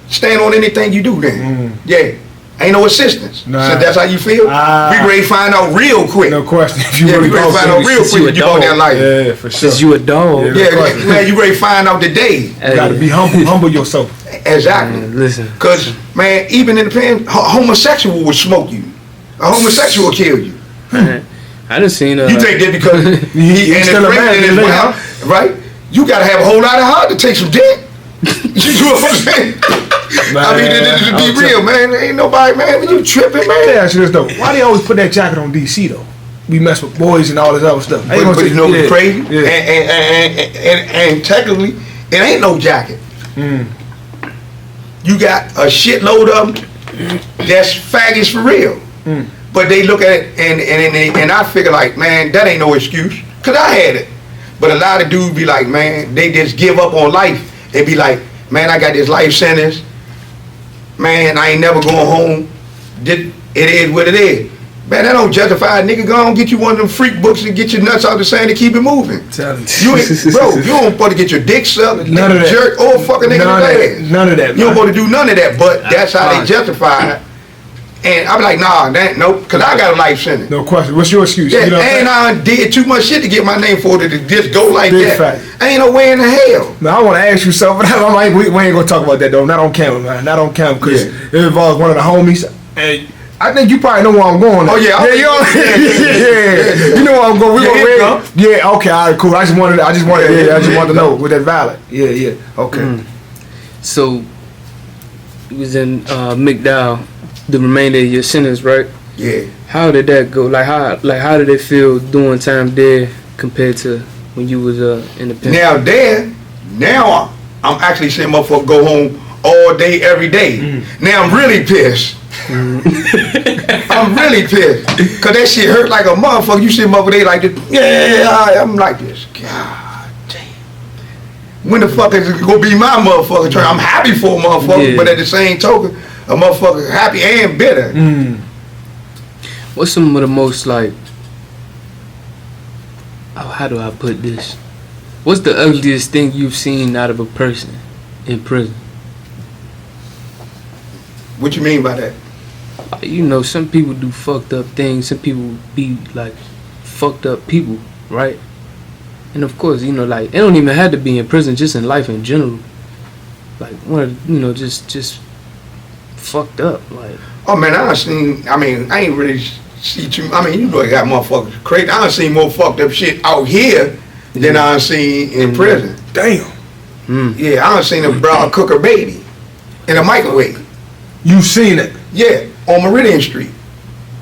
Stand on anything you do then. Yeah. Ain't no assistance. Nah. So that's how you feel? We ready to find out real quick. No question. If you really ready to find out real quick, you go down life. Yeah, for sure. Since you a dog. Yeah, man, you ready to find out today. You gotta be humble yourself. Exactly. Man, listen. Because, man, even in the pen, homosexual will smoke you. A homosexual will kill you. Man, I done seen You think that because he and still a man, his wife, right? You gotta have a whole lot of heart to take some dick. You know what I'm saying? I mean, to be real, man, ain't nobody, man, you tripping, man. Let me ask you this though. Why they always put that jacket on DC though? We mess with boys and all this other stuff. But you know what's crazy? And technically, it ain't no jacket. You got a shitload of them that's faggots for real. But they look at it and I figure like, man, that ain't no excuse. Cause I had it. But a lot of dudes be like, man, they just give up on life. They be like, man, I got this life sentence. Man, I ain't never going home. It is what it is. Man, that don't justify a nigga. Go on, get you one of them freak books and get your nuts out the sand and keep it moving. You ain't, bro, you don't supposed to get your dick sucked, none of that. Jerk, or fuck a nigga in none of that. You don't supposed to do none of that, but that's how they justify it. And I be like, nah, that nope, cause I got a life sentence. No question. What's your excuse? Yeah, you know and I did too much shit to get my name for it to just go like Big that. fact. Ain't no way in the hell. Now I want to ask you something, but we ain't gonna talk about that though. Not on camera, man. Not on camera, cause it involves one of the homies. And I think you probably know where I'm going. Oh yeah, yeah. You know where I'm going. We gonna read. Yeah. Okay. All right. Cool. I just wanted to know was that valid? Yeah. Okay. So you was in McDowell the remainder of your sentence, right? Yeah. How did that go? Like how did it feel doing time there compared to when you was in the pen? Now I'm actually seeing motherfuckers go home all day, every day. Now I'm really pissed. I'm really pissed. Cause that shit hurt like a motherfucker. You see motherfucker, they like this. Yeah, I'm like this. God damn. When the fuck is it gonna be my motherfucker turn? I'm happy for a motherfucker, but at the same token, a motherfucker happy and bitter. What's some of the most like, how do I put this? What's the ugliest thing you've seen out of a person in prison? What you mean by that? You know, some people do fucked up things. Some people be like fucked up people, right? And of course, you know, like, it don't even have to be in prison, just in life in general. Like, you know, just fucked up. Like, oh man, I ain't really see too. I mean, you know, I got motherfuckers crazy. I done seen more fucked up shit out here than I done seen in prison. Damn. Yeah, I done seen a broad cook her baby in a microwave. You seen it? Yeah, on Meridian Street.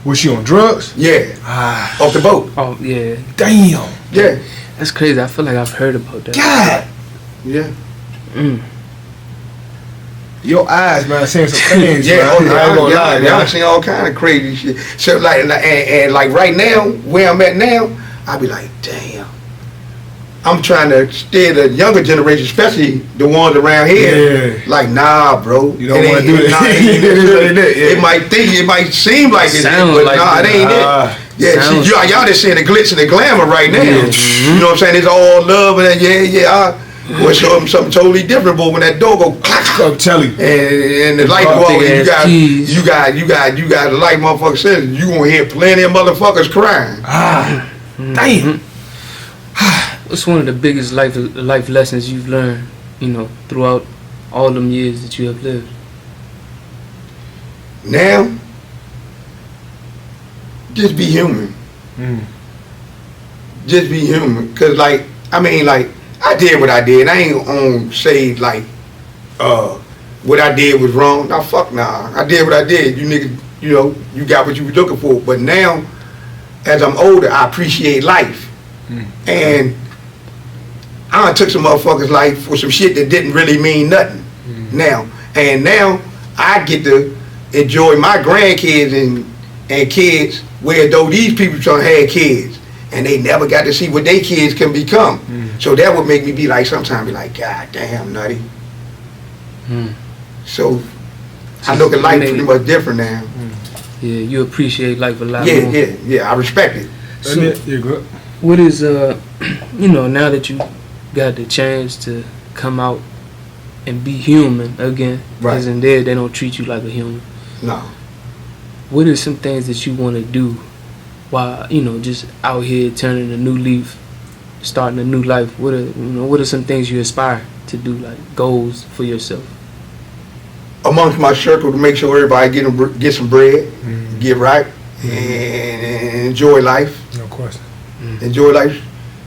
Was she on drugs? Yeah, off the boat. oh yeah, Damn. Yeah, that's crazy. I feel like I've heard about that. God. yeah. Your eyes, man, saying some things. Yeah, man. oh, yeah, I ain't gonna lie, y'all man. seen all kind of crazy shit. So like, and like right now, where I'm at now, I be like, damn. I'm trying to steer the younger generation, especially the ones around here. Yeah. Like, nah, bro. You don't want to do Nah, that. it might seem like it, Sound but like nah, it ain't it. Yeah, Sounds see, y'all just seeing the glitz and the glamour right now. Yeah. You know what I'm saying? It's all love and we'll show them something totally different. But when that door go clack, I'm telling you. and the light go off, you got the light motherfucker says you gonna hear plenty of motherfuckers crying. Damn. What's one of the biggest life lessons you've learned, you know, throughout all them years that you have lived? Now, just be human. Just be human. Cause like, I mean, like, I did what I did. I ain't gonna say like, what I did was wrong. Nah, fuck nah. I did what I did. You niggas, you know, you got what you were looking for. But now, as I'm older, I appreciate life. And I done took some motherfuckers' life for some shit that didn't really mean nothing. Now I get to enjoy my grandkids and kids, where though these people trying to have kids and they never got to see what their kids can become. So that would make me be like, sometimes be like, God damn, Nutty. So I look at life pretty much different now. Yeah, you appreciate life a lot more. Yeah, I respect it. So, You're good. what is you know, now that you got the chance to come out and be human again, Right. as in there they don't treat you like a human. No. What are some things that you want to do while, you know, just out here turning a new leaf, starting a new life? What are some things you aspire to do, like goals for yourself? Amongst my circle, to make sure everybody get some bread, get right, and enjoy life. No question. Enjoy life,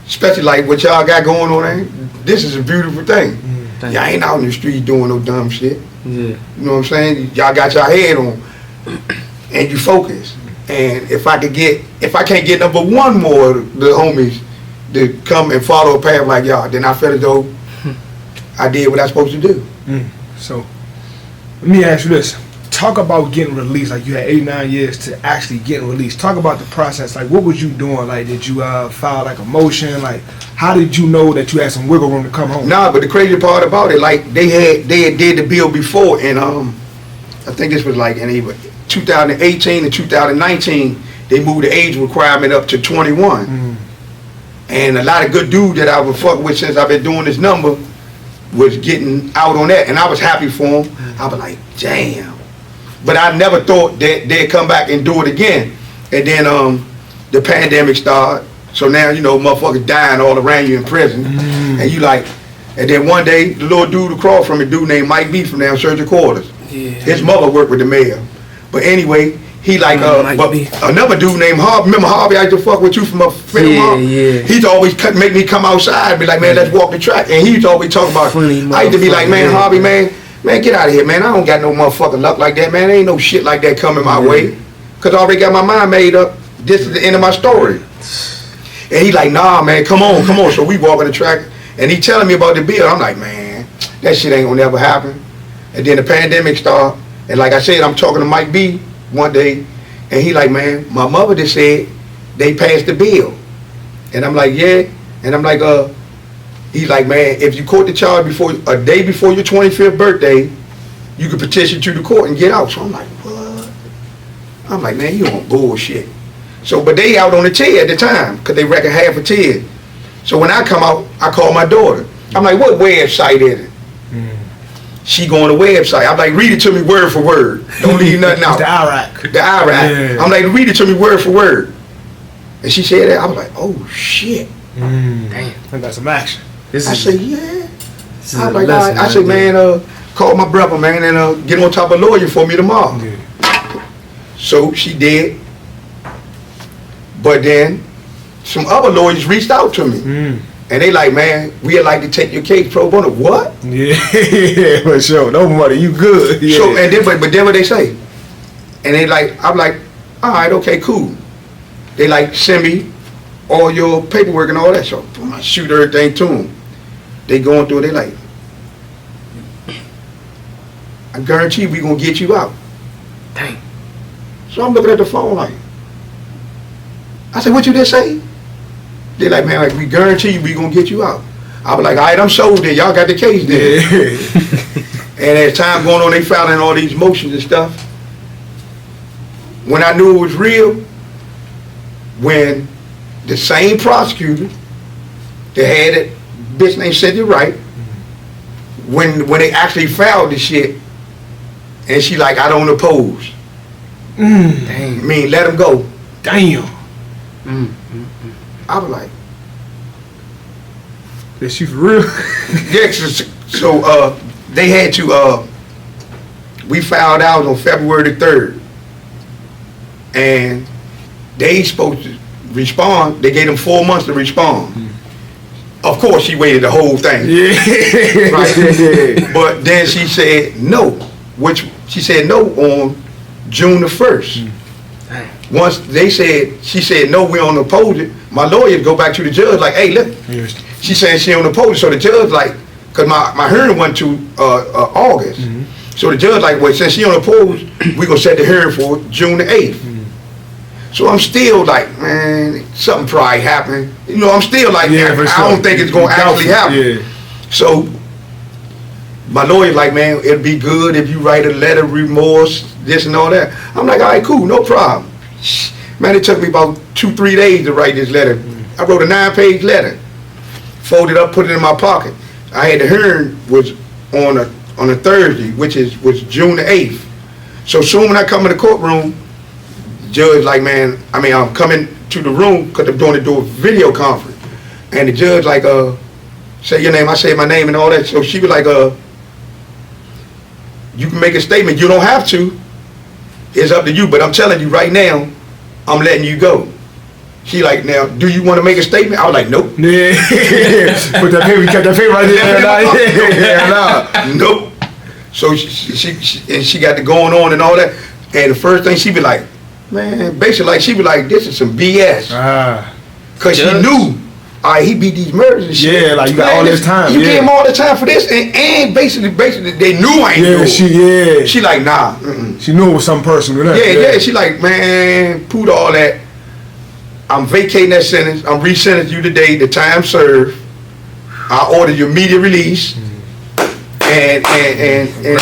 especially like what y'all got going on. This is a beautiful thing. Thank Y'all ain't out in the street doing no dumb shit. Yeah. You know what I'm saying? Y'all got your head on, and you focus. And if I can't get number one more of the homies to come and follow a path like y'all, then I feel as though I did what I was supposed to do. So, let me ask you this. Talk about getting released. Like, you had 8-9 years to actually getting released. Talk about the process. Like, what was you doing? Like, did you file like a motion? Like, how did you know that you had some wiggle room to come home? Nah, but the crazy part about it, like they had did the bill before, and I think this was like in either 2018 and 2019, they moved the age requirement up to 21. And a lot of good dudes that I was fucking with since I've been doing this number was getting out on that, and I was happy for them. I was like, damn. But I never thought that they'd come back and do it again. And then the pandemic started. So now, you know, motherfuckers dying all around you in prison. And you like, and then one day, the little dude across from me, dude named Mike B from down Surgery Quarters. Yeah. His mother worked with the mayor. But anyway, he like, but another dude named Harvey, remember Harvey, I used to fuck with you from a film. Yeah. He'd always make me come outside and be like, man, let's walk the track. And he used to always talk about, I used to be like, man, Harvey, man, get out of here, man. I don't got no motherfucking luck like that, man. There ain't no shit like that coming my way. Because I already got my mind made up. This is the end of my story. And he like, nah, man, come on. So we walking the track, and he telling me about the bill. I'm like, man, that shit ain't gonna never happen. And then the pandemic started, and like I said, I'm talking to Mike B one day, and he like, man, my mother just said they passed the bill. And I'm like, yeah. And I'm like, he's like, man, if you caught the charge a day before your 25th birthday, you could petition to the court and get out. So I'm like, what? I'm like, man, you on bullshit. So, but they out on the tier at the time, because they reckon half a tier. So when I come out, I call my daughter. I'm like, what website is it? She go on the website. I'm like, read it to me word for word. Don't leave nothing out. The Iraq. The Iraq. Yeah. I'm like, read it to me word for word. And she said that. I was like, oh shit. Damn. I got some action. This I is, said, yeah. this is I a was like, lesson. I said, right man, call my brother, man, and get on top of a lawyer for me tomorrow. Yeah. So she did. But then some other lawyers reached out to me. And they like, man, we'd like to take your case pro bono. What? Yeah, for sure. No money, you good. Yeah. So and then but then what they say? And they like, I'm like, all right, okay, cool. They like send me all your paperwork and all that. So I shoot everything to them. They going through it. They like, I guarantee we gonna get you out. Dang. So I'm looking at the phone like, I said, what you just say? They like, man, like, we guarantee you we gonna get you out. I was like, all right, I'm sold then. Y'all got the case then. Yeah. And as time going on, they filing all these motions and stuff. When I knew it was real, when the same prosecutor that had it, bitch named Cynthia Wright, when they actually filed the shit, and she like, I don't oppose. Dang. I mean, let him go. Damn. I was like, Is she for real? yeah, so they had to, we filed out on February the 3rd. And they supposed to respond. They gave them 4 months to respond. Of course, she waited the whole thing. Yeah. Right? But then she said no, which she said no on June the 1st. Once they said, she said no, we don't oppose it. My lawyers go back to the judge like, hey, look, Yes. she saying she don't oppose it. So the judge like, cause my hearing went to August. So the judge like, well, since she don't oppose, we gonna set the hearing for June the 8th. So I'm still like, man, something probably happened. You know, I'm still like, Yeah, for I sure. don't think it's gonna actually happen. Yeah. So my lawyer's like, man, it'd be good if you write a letter of remorse, this and all that. I'm like, all right, cool, no problem. Man, it took me about 2-3 days to write this letter. I wrote a 9-page letter, folded up, put it in my pocket. I had the hearing was on a Thursday, which was June the 8th. So soon when I come in the courtroom, the judge like, man, I'm coming to the room because I'm doing a video conference. And the judge like, say your name, I say my name and all that. So she was like, you can make a statement, you don't have to. It's up to you, but I'm telling you right now, I'm letting you go. She like, now, do you want to make a statement? I was like, nope. Yeah. Put that paper, kept that paper right there. Nope. So she got the going on and all that. And the first thing she be like, man, basically like, she be like, this is some BS. Cause she knew, all right, he beat these murders and shit. Yeah, like you got all this time. You Yeah. gave him all the time for this, and basically they knew I ain't do it. She like, nah. She knew it was some person with that. Yeah. She like, man, put all that. I'm vacating that sentence. I'm re-sentencing you today. The time served. I order your immediate release. And you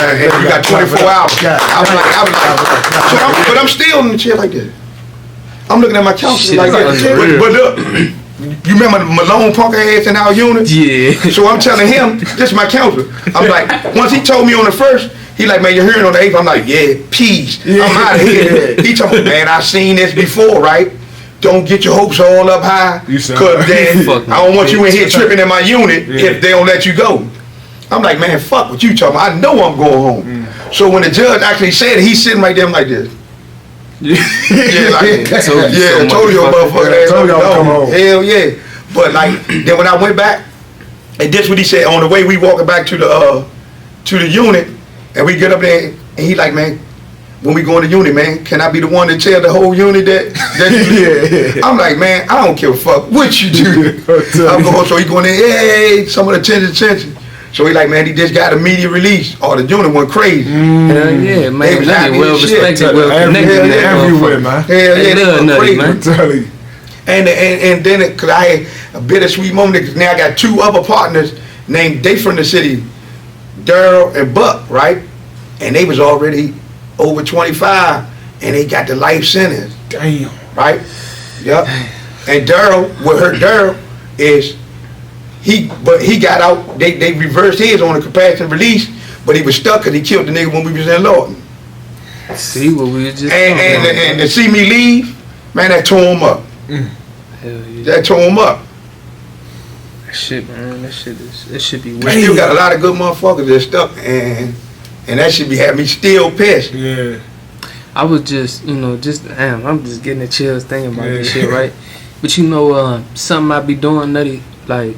got 24 hours. I was like, but I'm still in the chair like this. I'm looking at my counselor like this. But look. You remember the Malone punk ass in our unit? Yeah. So I'm telling him, this is my counselor. I'm like, once he told me on the 1st, he like, man, you're hearing on the 8th. I'm like, yeah, peace. I'm out of here. He told me, man, I seen this before, right? Don't get your hopes all up high, cause then I don't want you in here tripping in my unit if they don't let you go. I'm like, man, fuck what you talking about. I know I'm going home. So when the judge actually said it, he's sitting right there like this. Yeah, like, told you motherfucker. Told y'all to come home. Hell yeah. But like, then when I went back, and this what he said on the way we walking back to the unit, and we get up there, and he like, man, when we go in the unit, man, can I be the one to tell the whole unit that you I'm like, man, I don't give a fuck what you do. So he going in, hey, some of the attention. So he like, man, he just got immediate release. Oh, the unit went crazy. Hell yeah, man. Nutty, well respected, well connected. Everywhere, man. Hell yeah, they went Nutty, crazy. man. I'm telling you. And then, cause I had a bittersweet moment, cause now I got 2 other partners named, they from the city, Daryl and Buck, right? And they was already over 25, and they got the life sentence. Damn. Right? Yep. And Daryl, what hurt Daryl is, he got out, they reversed his on a compassionate release, but he was stuck because he killed the nigga when we was in Lawton. See what we just and to see me leave, man, that tore him up. Hell yeah. That tore him up. Shit, man, that should be I weird. still got a lot of good motherfuckers that stuck, and that should be having me still pissed. Yeah. I was just, damn, I'm just getting the chills thinking about this Yeah. shit, right? But something I be doing, Nutty, like,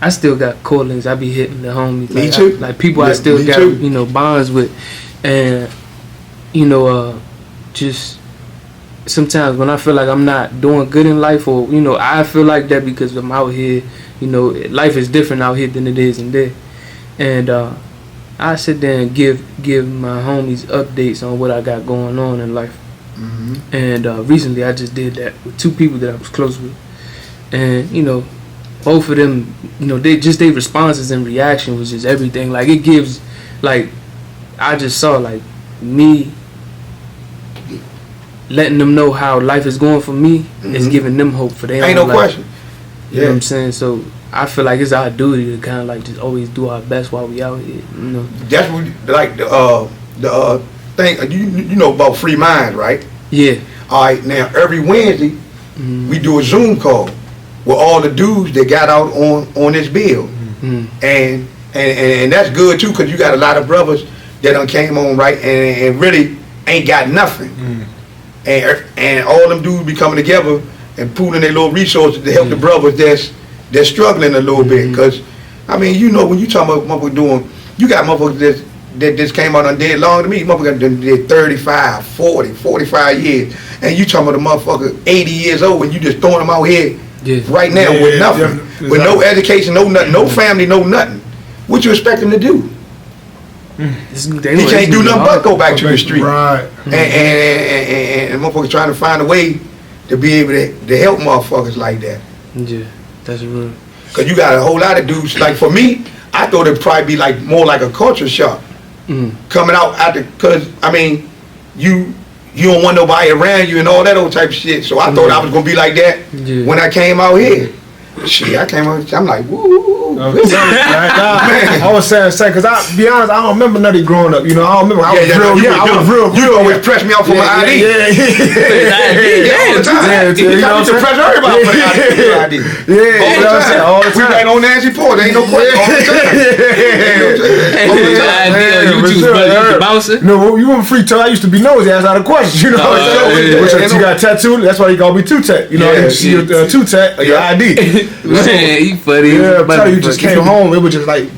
I still got callings. I be hitting the homies. Me Like, too. like people I Yeah, still me got, too. bonds with. And, just sometimes when I feel like I'm not doing good in life, or, I feel like that because I'm out here, life is different out here than it is in there. And, I sit there and give my homies updates on what I got going on in life. Mm-hmm. And recently I just did that with 2 people that I was close with. And, both of them, their responses and reaction was just everything. Like, it gives, like, I just saw, like, me letting them know how life is going for me is giving them hope for their Ain't own no life. question. You know what I'm saying? So I feel like it's our duty to kind of like just always do our best while we out here. That's what, like, the thing, you know about free minds, right? Yeah. All right, now every Wednesday we do a Zoom call with all the dudes that got out on this bill, and that's good too, because you got a lot of brothers that done came on, right, and really ain't got nothing, and all them dudes be coming together and pooling their little resources to help the brothers that's struggling a little bit. Because I mean, when you talking about motherfuckers doing, you got motherfuckers that just came out on dead long to me. Motherfuckers did 35, 40, 45 years. And you talking about a motherfucker 80 years old and you just throwing them out here right now with nothing. Exactly. With no education, no nothing, no family, no nothing. What you expect them to do? He can't do nothing but go back to the street. Right. And motherfuckers trying to find a way to be able to help motherfuckers like that. Yeah, that's real. Because you got a whole lot of dudes. Like for me, I thought it'd probably be like more like a culture shock. Coming out after, because I mean, you don't want nobody around you and all that old type of shit. So I thought I was gonna be like that when I came out here. Shit, I came out, I'm like, woo. I was saying, because I be honest, I don't remember Nutty growing up. I don't remember. I was real. You always press me out for my ID. You used to press everybody for the ID. All the time. We right on Nancy Ford. There ain't no question. All the time. No, you weren't free till I used to be nosy. Ask out of questions. You got tattooed. That's why you call me Two Tech. Two Tech or your ID. Man, you funny. Yeah, but you just came home. It was just like,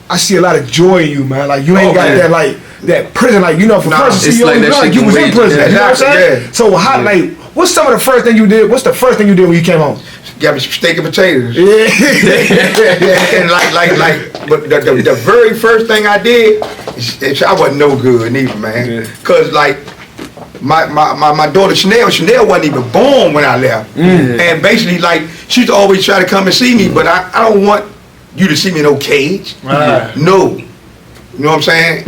I see a lot of joy in you, man. Like you ain't got that like that prison, like for person see you, like you was in prison. You know what I'm saying? Yeah. So how like what's some of the first thing you did? What's the first thing you did when you came home? Got me some steak and potatoes. Yeah. and but the very first thing I did, I wasn't no good neither, man. Cause like my daughter Chanel wasn't even born when I left. And basically like she used to always try to come and see me, but I don't want you to see me in no cage. No. You know what I'm saying?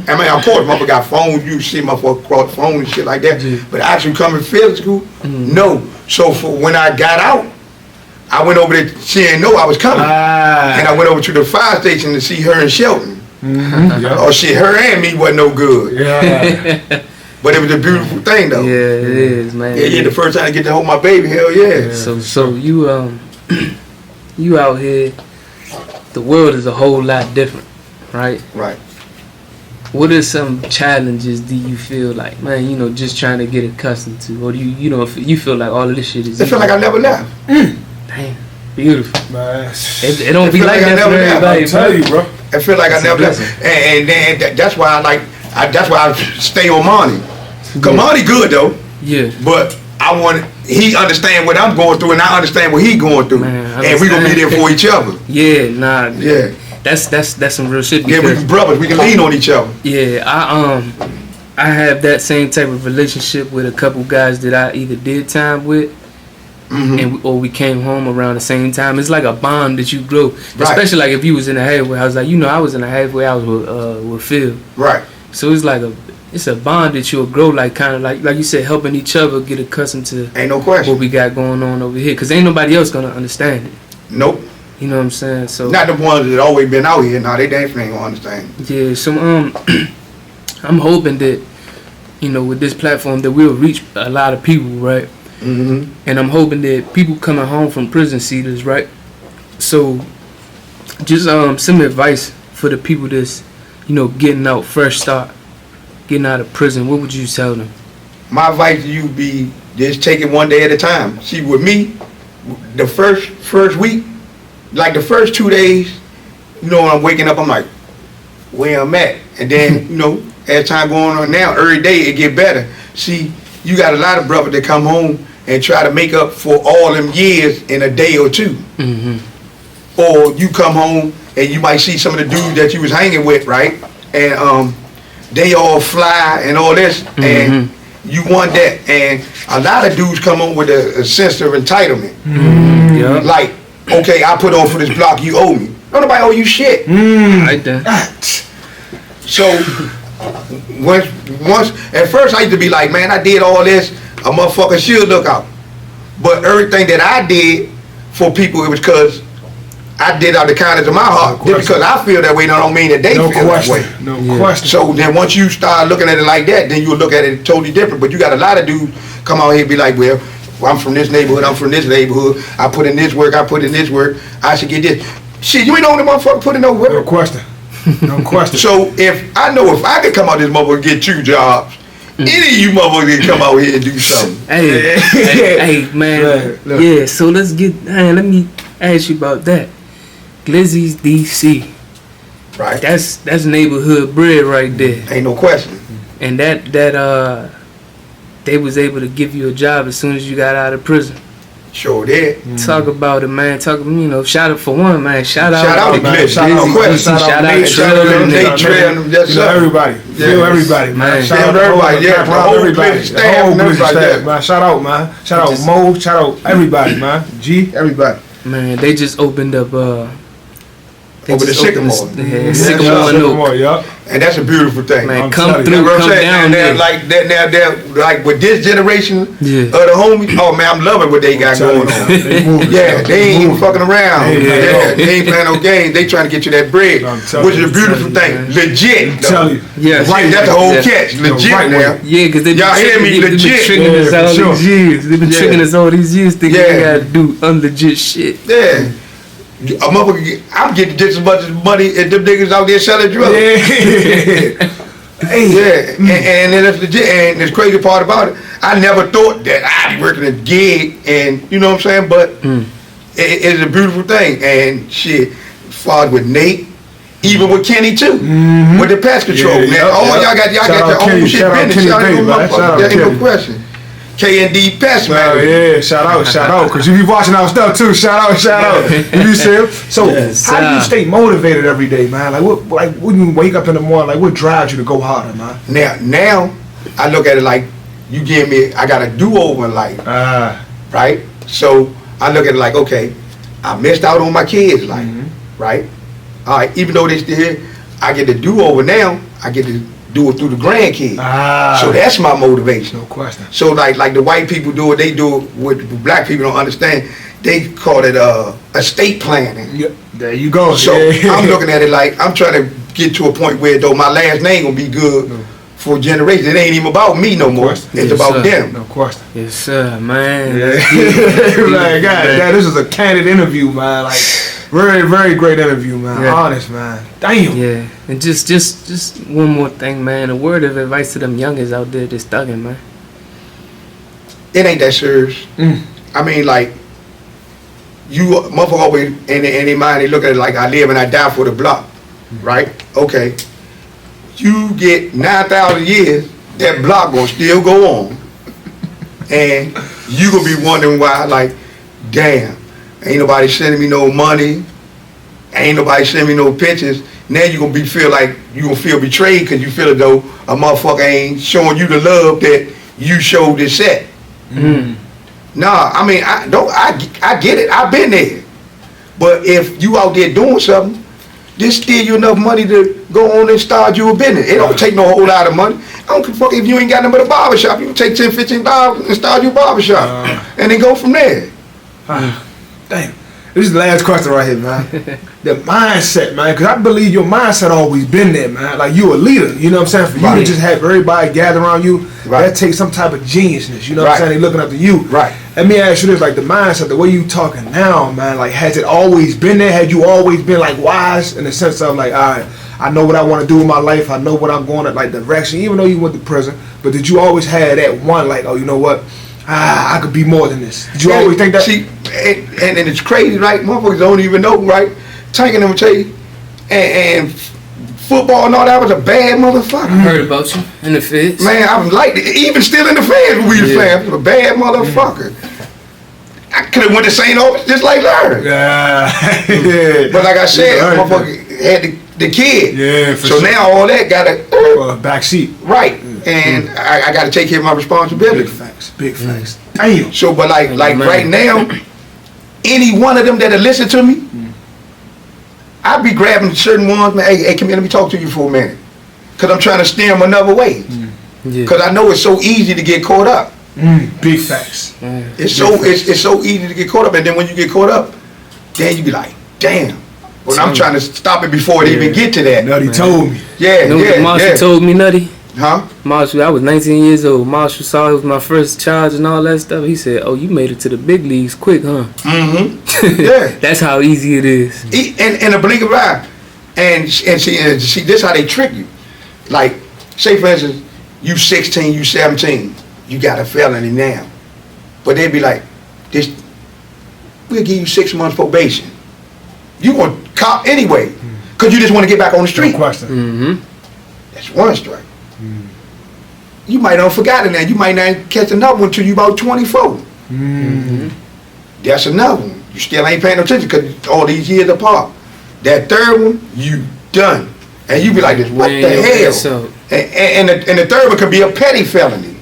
I mean, of course, motherfucker got phones. You see motherfucker across the phone and shit like that. But actually coming physical, no. So for when I got out, I went over there. She didn't know I was coming, and I went over to the fire station to see her in Shelton. Oh shit, her and me wasn't no good. But it was a beautiful thing though. Yeah, it is, man. Yeah. The first time I get to hold my baby, hell yeah. So you you out here, the world is a whole lot different, right? Right. What are some challenges do you feel like, man, just trying to get accustomed to? Or do you feel like all of this shit is I feel like I never left. Damn, beautiful. Man. It don't be like that for everybody, I tell you, bro. I feel like I never left. And then that's why that's why I stay on Manny. Cause Manny good though. Yeah. But he understand what I'm going through and I understand what he going through. Man, and we gonna be there for each other. Yeah, nah. Yeah. That's some real shit. Yeah, we brothers. We can lean on each other. Yeah, I have that same type of relationship with a couple guys that I either did time with, or we came home around the same time. It's like a bond that you grow, especially like if you was in a halfway house. Like I was in a halfway house with Phil. Right. So it's like it's a bond that you'll grow, like kind of like you said, helping each other get accustomed to. Ain't no question what we got going on over here, cause ain't nobody else gonna understand it. Nope. You know what I'm saying? So not the ones that always been out here. Nah, they definitely ain't gonna understand. Yeah. So I'm hoping that with this platform that we'll reach a lot of people, right? And I'm hoping that people coming home from prison see this, right? So, just some advice for the people that's, getting out, fresh start, getting out of prison. What would you tell them? My advice to you be just take it one day at a time. See, with me, the first week, like the first 2 days, when I'm waking up, I'm like, where I'm at. And then, as time going on now, every day it get better. See, you got a lot of brothers that come home and try to make up for all them years in a day or two. Mm-hmm. Or you come home and you might see some of the dudes that you was hanging with, right? And they all fly and all this, and you want that. And a lot of dudes come home with a sense of entitlement. Yeah. Like, okay, I put on for this block, you owe me. Don't nobody owe you shit. Right there. So once at first I used to be like, man, I did all this, a motherfucker should look out. But everything that I did for people, it was because I did out the kindness of my heart. Just because I feel that way, don't mean that they feel that way. No question. So then once you start looking at it like that, then you'll look at it totally different. But you got a lot of dudes come out here and be like, well, I'm from this neighborhood, I'm from this neighborhood, I put in this work, I put in this work, I should get this. Shit, you ain't the only motherfucker putting no work. No question. No question. So if I could come out this motherfucker and get 2 jobs, any of you motherfuckers can come out here and do something. Hey, man. Look. Yeah, so let me ask you about that. Glizzy's DC. Right. That's neighborhood bread right there. Ain't no question. And that they was able to give you a job as soon as you got out of prison. Sure did. Talk about it, man. Shout out for one, man. Shout out to man. Glizzy. Shout out Glizzy. Shout out Nate, shout out Nate Trail, everybody. Feel everybody, man. Shout out everybody. Yeah, the whole everybody. Glizzy staff and everybody there. Man. Shout out, man. Shout out Mo. Shout out everybody, man. G, everybody. Man, they just opened up Over the Sycamore. Sycamore. Yup. And that's a beautiful thing. Man, I'm come telling you. through, You know what come I'm saying? down And there. like with this generation of the homies, oh man, I'm loving what they got going on. Yeah, they ain't even fucking around. Yeah. They ain't playing no games. They trying to get you that bread, I'm telling which is you. a beautiful thing. Man. Legit. I'm telling you. Yeah, Right, that's the whole Yeah. catch. Legit right now. way. Yeah, because they've Y'all hear me? been Legit. tricking us Yeah, all for sure. these years. They've been Yeah. tricking us all these years thinking they Yeah. gotta do unlegit shit. Yeah. A motherfucker, I'm getting just as much money as them niggas out there selling drugs. Yeah, and then that's legit. And the crazy part about it, I never thought that I'd be working a gig, and you know what I'm saying. But it's a beautiful thing, and shit. As far as with Nate, even with Kenny too, with the pest control, man. Y'all got your own shit business. Shout out to motherfuckers. There ain't no question. K&D Pest, man. Yeah, shout out, cause you be watching our stuff too. Shout out. You see? So, Yes, how do you stay motivated every day, man? Like when you wake up in the morning, like what drives you to go harder, man? Now I look at it like you give me. I got a do-over in life, right? So I look at it like, okay, I missed out on my kids' life, right? All right, even though they still here, I get to do-over now. I get to do it through the grandkids. So that's my motivation. No question. So like the white people do it, they do it what black people don't understand. They call it estate planning. Yep. There you go. So I'm looking at it like I'm trying to get to a point where though my last name gonna be good for generations. It ain't even about me no more. It's about them. No question. Yes, sir, man. Like, God, this is a candid interview, man. Like, very, very great interview, man. Yeah. Honest, man. Damn. Yeah, and just one more thing, man. A word of advice to them youngers out there that's thugging, man. It ain't that serious. I mean, like, you motherfucker always in their mind, they look at it like I live and I die for the block, right? Okay. You get 9,000 years, that block gonna still go on. And you gonna be wondering why, like, damn, ain't nobody sending me no money, ain't nobody sending me no pictures. Now you gonna feel betrayed because you feel as though a motherfucker ain't showing you the love that you showed this set. Nah, I mean, I get it. I've been there. But if you out there doing something, just steal you enough money to go on and start you a business. It don't take no whole lot of money. I don't give a fuck if you ain't got nothing but a barbershop. You can take $10, $15 and start your barbershop. And then go from there. Damn. This is the last question right here, man. The mindset, man, because I believe your mindset always been there, man. Like you a leader, you know what I'm saying? For you to just have everybody gather around you, that takes some type of geniusness, you know what I'm saying? They looking up to you. Right. Let me ask you this, like the mindset, the way you talking now, man, like has it always been there? Had you always been like wise in the sense of like, all right, I know what I want to do with my life, I know what I'm going at, like direction, even though you went to prison, but did you always have that one, like, oh, you know what? I could be more than this. Did you always think that? See, and it's crazy, right? Motherfuckers don't even know, right? Tanking them tell you, and football and all that was a bad motherfucker. I heard about you in the feds. Man, I was like, even still in the feds when we was playing, I was a bad motherfucker. I could have went to St. Albans just like Larry. Yeah. But like I said, motherfucker had the kid. Yeah, for so sure. now all that got a back seat. right. And I got to take care of my responsibility. Big facts. Big facts. Damn. So, but like right now, any one of them that'll listen to me, I'd be grabbing certain ones, man, hey, come here, let me talk to you for a minute. Because I'm trying to steer them another way. Because I know it's so easy to get caught up. Big facts. It's so easy to get caught up. And then when you get caught up, then you be like, damn. But I'm trying to stop it before it even get to that. Nutty told me. Yeah, You know what Marshall told me, Nutty? Huh? Marshall, I was 19 years old. Marshall saw it was my first charge and all that stuff. He said, "Oh, you made it to the big leagues quick, huh?" Mm-hmm. Yeah. That's how easy it is. And a blink of an eye. And see, this how they trick you. Like, say for instance, you 16, you 17, you got a felony now. But they be like, we'll give you 6 months probation. You want to cop anyway, because you just want to get back on the street. No question. That's one strike. You might have forgotten that. You might not catch another one till you about 24. That's another one. You still ain't paying no attention because all these years apart. That third one, you done. And you be like this, what the hell? And the third one could be a petty felony.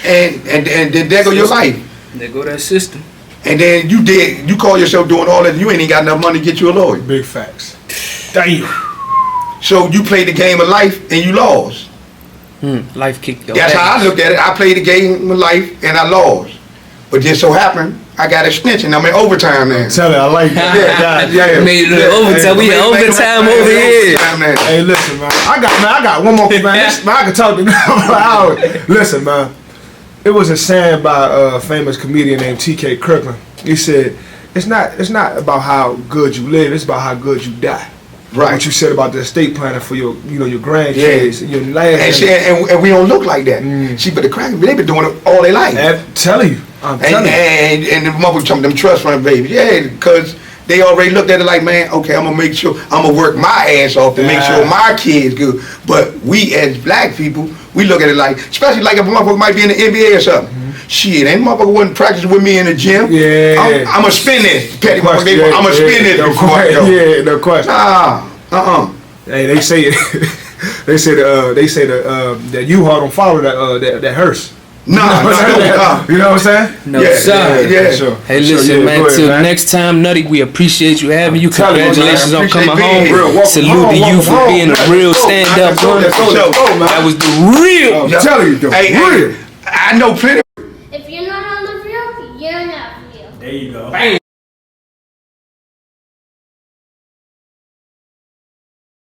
And then there go your life. There go that system. And then you call yourself doing all that, you ain't even got enough money to get you a lawyer. Big facts. Damn. So you played the game of life and you lost. Life kicked your That's ass. how I looked at it. I played the game of life and I lost. But just so happened, I got extension. I'm in overtime now. Tell it, I like that. Yeah. Made it overtime. We in overtime over here. Hey, listen, man. I got one more, man. I can talk to you for hours. Listen, man. It was a saying by a famous comedian named T.K. Kirkland. He said, "It's not about how good you live. It's about how good you die." Right. What you said about the estate planning for your grandkids and your last. And we don't look like that. See, but the crackers, they been doing it all their life. I'm telling you. And the motherfuckers, some of them trust fund babies, because they already looked at it like, man, okay, I'm gonna make sure I'm gonna work my ass off to make sure my kids good. But we as black people, we look at it like, especially like if a motherfucker might be in the NBA or something. Shit, ain't motherfucker wasn't practicing with me in the gym. Yeah. I'm gonna spin this. Petty motherfucker, I'm gonna spin this before I go. Yeah, no question. Hey, they say it. they say that U-Haul don't follow that hearse. No. You know what I'm saying? No, Yeah, sir. yeah. Sure. Hey, Sure, listen, yeah, man. go ahead, Till man. next time, Nutty, we appreciate you having you. telling you, man. Congratulations on coming Appreciate being home. here. Welcome Salute to you for being a real stand-up brother. That was the real. I'm telling you, though. Hey, I know plenty. If you're not on the field, you're not real. There you go. Bang.